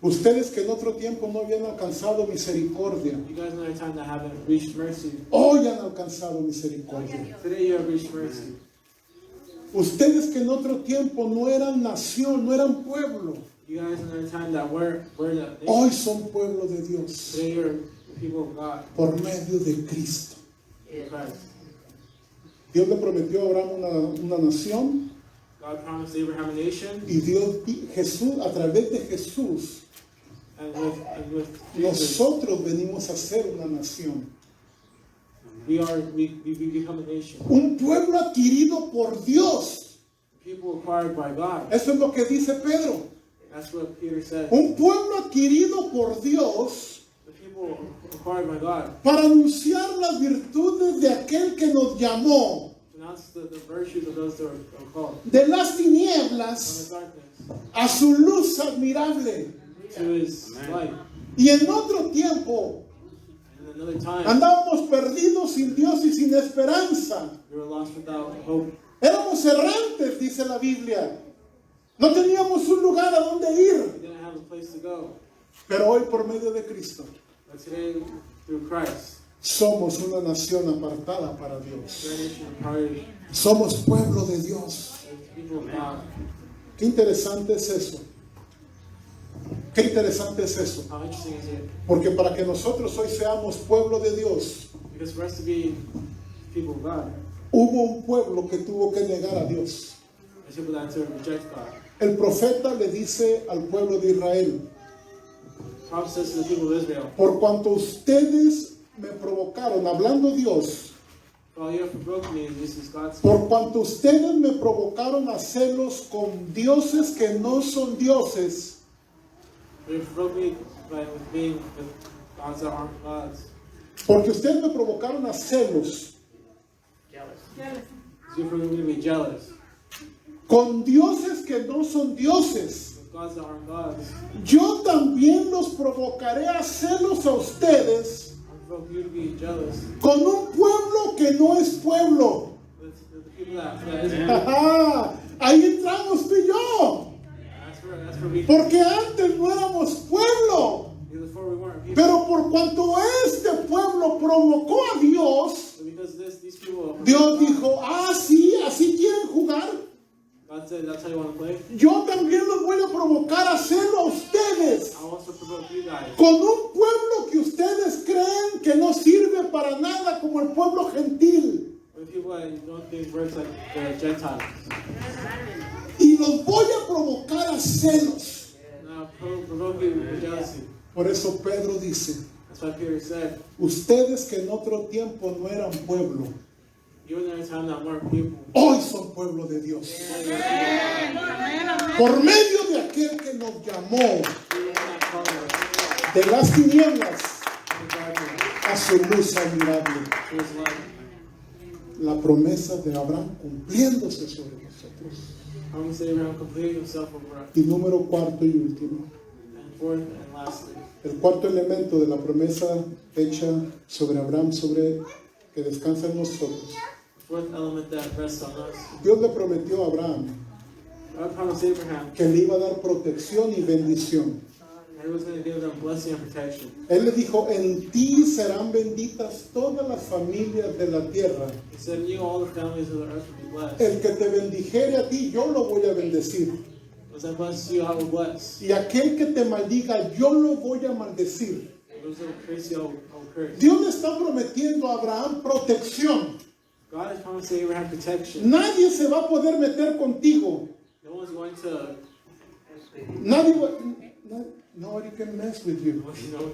Ustedes que en otro tiempo no habían alcanzado misericordia, You guys know a time that haven't reached mercy. hoy han alcanzado misericordia. Today you have reached mercy. Ustedes que en otro tiempo no eran nación, no eran pueblo, You guys know a time that we're the nation. hoy son pueblo de Dios Today you're the people of God. por medio de Cristo. In Christ. Dios le prometió a Abraham una nación God promised Abraham a nation, y Jesús, a través de Jesús, and with Jesus, nosotros venimos a ser una nación. we become a nation. Un pueblo adquirido por Dios. People acquired by God. Eso es lo que dice Pedro. That's what Peter said. Un pueblo adquirido por Dios The people acquired by God. para anunciar las virtudes de aquel que nos llamó To announce the virtues of those that are called. de las From tinieblas the darkness a su luz admirable. to his light. Y en otro tiempo And another time, andábamos perdidos sin Dios y sin esperanza. we were lost without hope. Éramos errantes, dice la Biblia. No teníamos un lugar a donde ir. We didn't have a place to go. Pero hoy por medio de Cristo But today, through Christ, somos una nación apartada para Dios. we're a nation empowered Somos pueblo de Dios. as people of God. Qué interesante es eso. Qué interesante es eso. How interesting is it? Porque para que nosotros hoy seamos pueblo de Dios, Because for us to be people of God, hubo un pueblo que tuvo que negar a Dios. there's people that have to reject God. El profeta le dice al pueblo de Israel, The prophet says to the people of Israel, por cuanto ustedes me provocaron, hablando Dios, "All you have provoked me, and this is God's. por cuanto ustedes me provocaron a celos con dioses que no son dioses, You have provoked me with being with gods that aren't gods. porque ustedes me provocaron a celos So you provoked me to be jealous con dioses que no son dioses, with gods that aren't gods. yo también los provocaré a celos a ustedes I provoke you to be jealous con un pueblo que no es pueblo." with the people that isn't. Ajá, ahí entramos tú y yo, That's for me. porque antes no éramos pueblo, Because before we weren't people. pero por cuanto este pueblo provocó a Dios, So because these people, Dios dijo, sí, así quieren jugar, God said, "That's how you want to play. yo también los voy a provocar a hacerlo a ustedes, I also provoke you guys con un pueblo que ustedes creen que no sirve para nada, como el pueblo gentil, with people that don't think works like the Gentiles." y los voy a provocar a celos. Now provoke you with jealousy. Por eso Pedro dice, That's why Peter said, ustedes que en otro tiempo no eran pueblo, "You in a time that weren't people, hoy son pueblo de Dios. now you're people of God." Por medio de aquel que nos llamó You were not called us de las tinieblas from the darkness a su luz admirable. to his light. La promesa de Abraham cumpliéndose sobre nosotros. I'm going to say Abraham completed himself over us. Y número cuarto y último, And fourth and lastly, el cuarto elemento de la promesa hecha sobre Abraham, sobre que descansa en nosotros. the fourth element that rests on us. Dios le prometió a Abraham God promised Abraham que le iba a dar protección y bendición. that he was going to give them blessing and protection. Él le dijo, en ti serán benditas todas las familias de la tierra. He said, "You, all the families of the earth will be blessed. El que te bendijere a ti, yo lo voy a bendecir. Those that bless you, I will bless. Y aquel que te maldiga, yo lo voy a maldecir. Those that will curse you, I will curse." Dios le está prometiendo a Abraham protección. God has promised Abraham protection. Nadie se va a poder meter contigo. No one's going to, Nobody can mess with you. you know,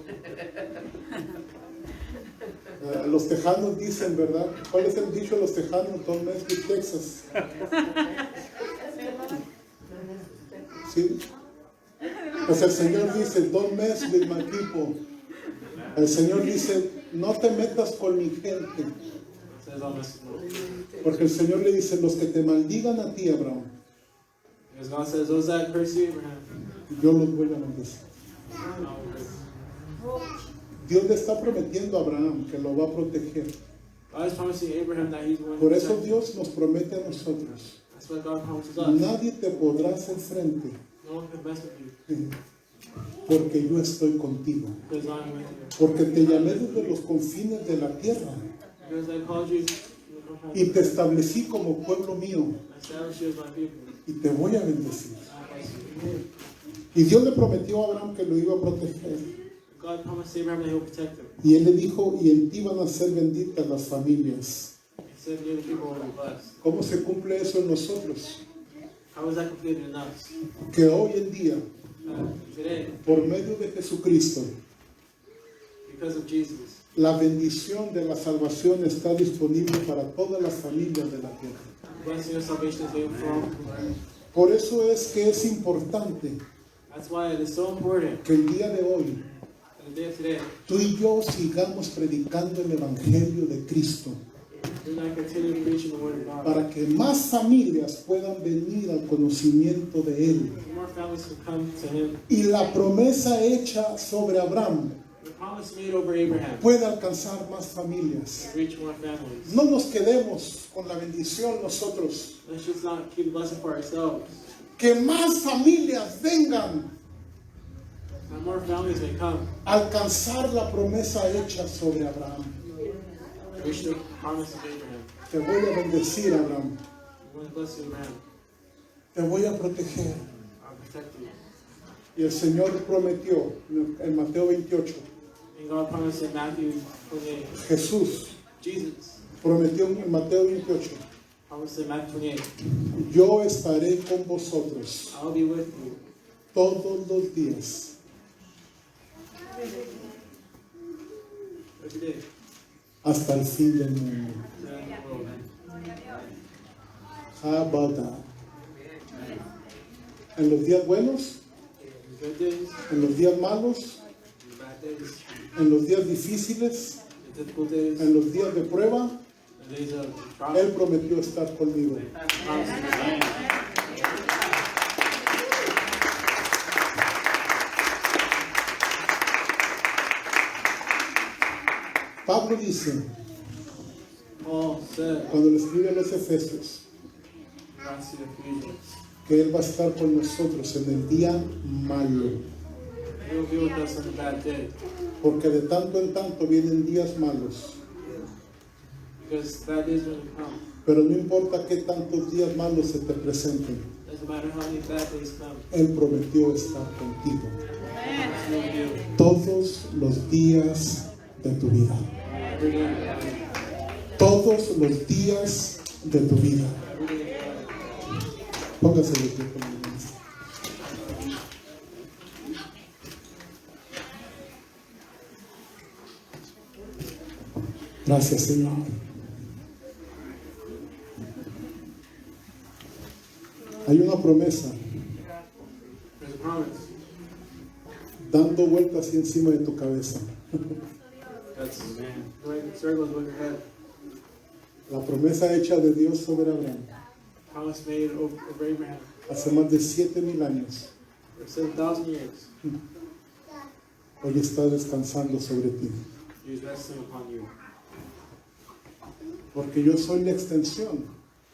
Los tejanos dicen, ¿verdad? ¿Cuál es el dicho de los tejanos? Don't mess with Texas. ¿Sí? Pues el Señor dice, don't mess with my people. El Señor dice, no te metas con mi gente. Says I'll mess with them. Porque el Señor le dice, los que te maldigan a ti, Abraham, Because God says, those that curse you, Abraham, yo los voy a bendecir. I'll curse. Dios le está prometiendo a Abraham que lo va a proteger. God is promising Abraham that he's going to Por eso protect him. Dios nos promete a nosotros, That's what God promises us. nadie te podrá hacer frente, No one can mess with you porque yo estoy contigo. because I'm with you. Porque te llamé desde los confines de la tierra Because I called you from the confines. y te establecí como pueblo mío I established you as my people. y te voy a bendecir. I bless you. Y Dios le prometió a Abraham que lo iba a proteger. God promised Abraham that he'll protect him. Y él le dijo, y en ti van a ser benditas las familias. He said, you the people will be blessed. ¿Cómo se cumple eso en nosotros? How is that completed in us? Que hoy en día, Today, por medio de Jesucristo, because of Jesus, la bendición de la salvación está disponible para todas las familias de la tierra. the blessing of salvation is able for all people. Por eso es que es importante That's why it is so important que el día de hoy that the day of today, tú y yo sigamos predicando el Evangelio de Cristo, we're going to continue preaching the word of God. para que más familias puedan venir al conocimiento de Él. More families can come to him. Y la promesa hecha sobre Abraham The promise made over Abraham puede alcanzar más familias. reach more families. No nos quedemos con la bendición nosotros. Let's just not keep the blessing for ourselves. Que más familias vengan That more families may come. a alcanzar la promesa hecha sobre Abraham. Reach the promise of Abraham. Te voy a bendecir, Abraham. We want to bless you, Abraham. Te voy a proteger. I'll protect you. Y el Señor prometió en Mateo 28. And God promised in Matthew 28. Jesús Jesus prometió en Mateo 28. promised in Matthew 28. Yo estaré con vosotros I'll be with you todos los días every day. hasta el fin del mundo. To the end of the world. How about that? En los días buenos, In the good days, en los días malos, in the bad days, en los días difíciles, the difficult days, en los días de prueba, the days of trial. Él prometió estar conmigo. Promise to be with you. Pablo dice, Paul said, cuando le escribe a los Efesios, writes to the Ephesians, que Él va a estar con nosotros en el día malo. He will be with us on the bad day. Porque de tanto en tanto vienen días malos. Because bad days will come. Pero no importa qué tantos días malos se te presenten, Doesn't matter how many bad days come. Él prometió estar contigo He will be with you todos los días de tu vida. every day of your life. Todos los días de tu vida. Every day of your life. Póngase de pie conmigo. Gracias, Señor. Hay una promesa There's a promise dando vueltas así encima de tu cabeza. that's going circles with your head. La promesa hecha de Dios sobre Abraham Promise made over Abraham hace más de 7,000 años. for 7,000 years. Hoy está descansando sobre ti. He is resting upon you. Porque yo soy la extensión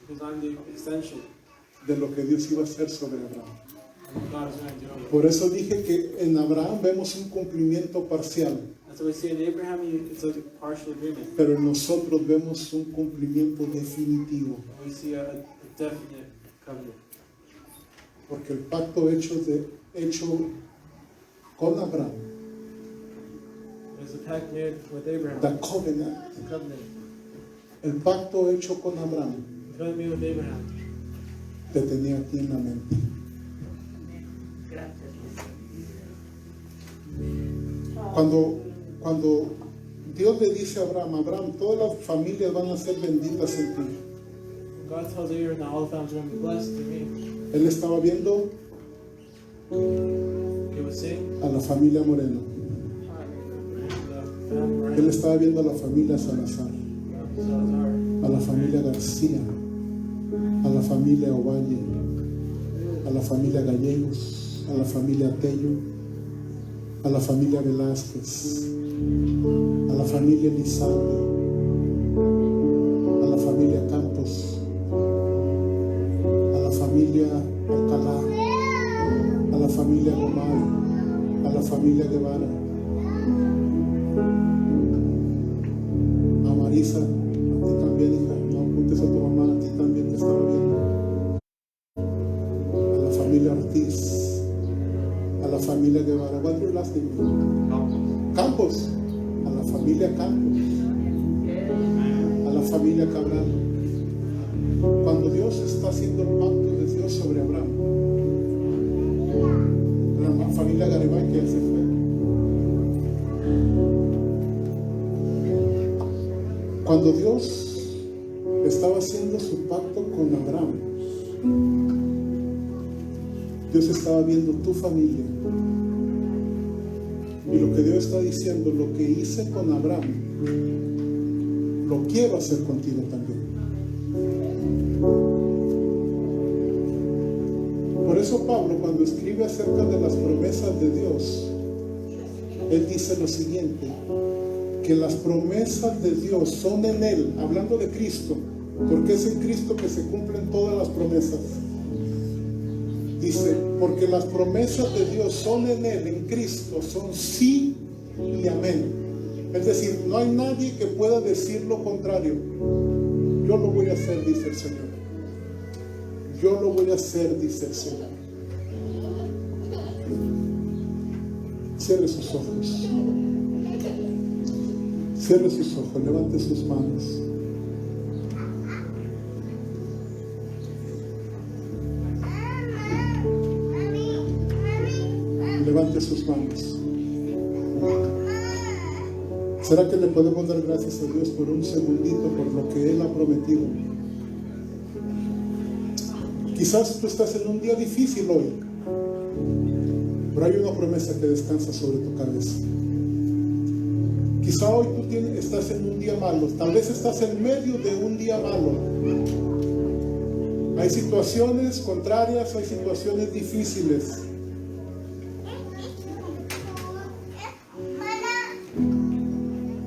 Because I'm the extension de lo que Dios iba a hacer sobre Abraham. of what God is going to do. Por eso dije que en Abraham vemos un cumplimiento parcial, That's what we see in Abraham. It's like a partial agreement. pero en nosotros vemos un cumplimiento definitivo. And we see a definite covenant. Porque el pacto hecho con Abraham, There's a pact made with Abraham. the covenant, The covenant. el pacto hecho con Abraham, The covenant made with Abraham. te tenía a ti en la mente. Cuando Dios le dice a Abraham, Abraham, todas las familias van a ser benditas en ti. God tells Abraham that all the families are going to be blessed through me. Él estaba viendo He was saying, a la familia Moreno. the family, Él estaba viendo a la familia Salazar, Salazar, a la familia García, a la familia Ovalle, a la familia Gallegos, a la familia Tello, a la familia Velázquez, a la familia Elizalde, a la familia Campos, a la familia Alcalá, a la familia Gomar, a la familia Guevara, a Marisa, a ti también, hija, no apuntes a tu mamá, a ti también te estaba viendo, a la familia Ortiz, a la familia Guevara. What's your last name? Campos, a la familia Campos, a la familia Cabral. Cuando Dios está haciendo el pacto de Dios sobre Abraham, la familia Garibay, que él se fue. Cuando Dios estaba haciendo su pacto con Abraham, Dios estaba viendo tu familia. Y lo que Dios está diciendo, lo que hice con Abraham, lo quiero hacer contigo también. Por eso Pablo, cuando escribe acerca de las promesas de Dios, él dice lo siguiente, que las promesas de Dios son en Él, hablando de Cristo, porque es en Cristo que se cumplen todas las promesas. Dice, porque las promesas de Dios son en Él, en Cristo, son sí y amén. Es decir, no hay nadie que pueda decir lo contrario. Yo lo voy a hacer, dice el Señor. Yo lo voy a hacer, dice el Señor. Cierre sus ojos. Cierre sus ojos, levante sus manos. Levante sus manos. ¿Será que le podemos dar gracias a Dios por un segundito por lo que Él ha prometido? Quizás tú estás en un día difícil hoy, pero hay una promesa que descansa sobre tu cabeza. Quizá hoy tú estás en un día malo, tal vez estás en medio de un día malo. Hay situaciones contrarias, hay situaciones difíciles.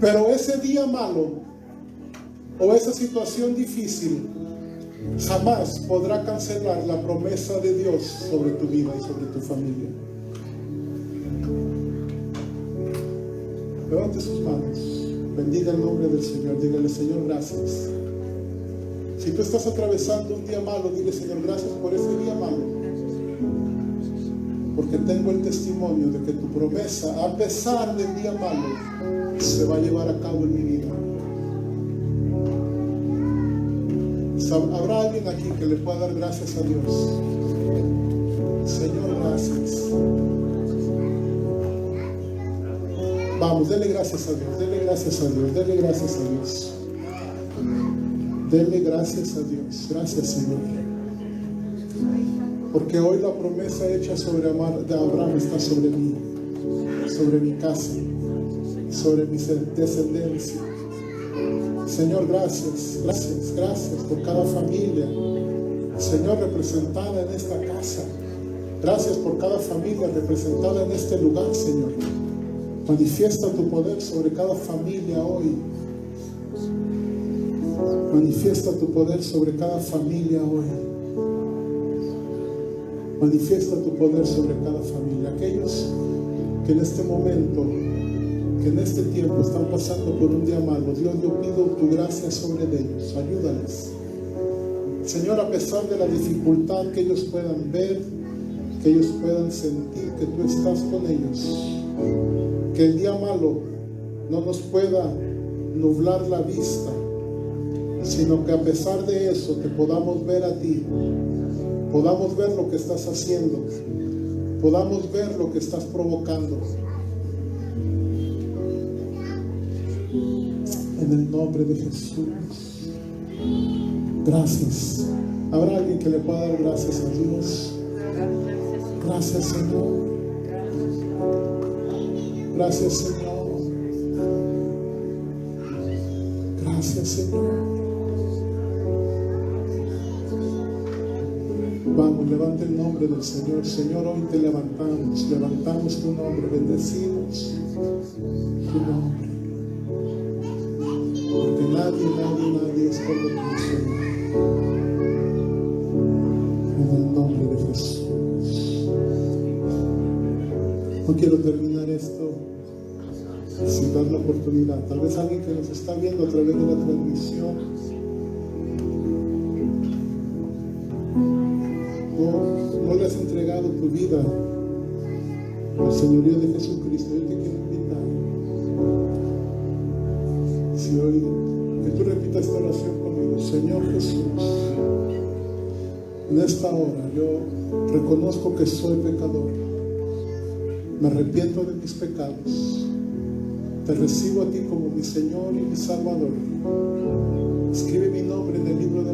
Pero ese día malo o esa situación difícil jamás podrá cancelar la promesa de Dios sobre tu vida y sobre tu familia. Levante sus manos, bendiga el nombre del Señor, dígale: Señor, gracias. Si tú estás atravesando un día malo, dile: Señor, gracias por ese día malo, porque tengo el testimonio de que tu promesa, a pesar del día malo, se va a llevar a cabo en mi vida. ¿Habrá alguien aquí que le pueda dar gracias a Dios? Señor, gracias. Vamos, dele gracias a Dios, dele gracias a Dios, dele gracias a Dios. Dele gracias a Dios. Gracias, Señor. Porque hoy la promesa hecha sobre de Abraham está sobre mí, sobre mi casa, sobre mi descendencia. Señor, gracias, gracias, gracias por cada familia, Señor, representada en esta casa. Gracias por cada familia representada en este lugar, Señor. Manifiesta tu poder sobre cada familia hoy. Manifiesta tu poder sobre cada familia hoy. Manifiesta tu poder sobre cada familia. Aquellos que en este momento, que en este tiempo están pasando por un día malo, Dios, yo pido tu gracia sobre ellos. Ayúdales, Señor, a pesar de la dificultad, que ellos puedan ver, que ellos puedan sentir que tú estás con ellos. Que el día malo no nos pueda nublar la vista, sino que a pesar de eso te podamos ver a ti, podamos ver lo que estás haciendo, podamos ver lo que estás provocando. en el nombre de Jesús. Gracias. ¿Habrá alguien que le pueda dar gracias a Dios? Gracias, Señor. Gracias, Señor. Gracias, Señor. Vamos, levanta el nombre del Señor. Señor, hoy te levantamos. Levantamos tu nombre. Bendecimos tu nombre. Porque nadie es como tú, Señor. En el nombre de Jesús. No quiero terminar esto sin dar la oportunidad. Tal vez alguien que nos está viendo a través de la transmisión no le has entregado tu vida al señorío de Jesucristo. Yo te quiero invitar. Si hoy, que tú repitas esta oración conmigo. Señor Jesús, en esta hora yo reconozco que soy pecador. Me arrepiento de mis pecados. Te recibo a ti como mi Señor y mi Salvador. Escribe mi nombre en el libro de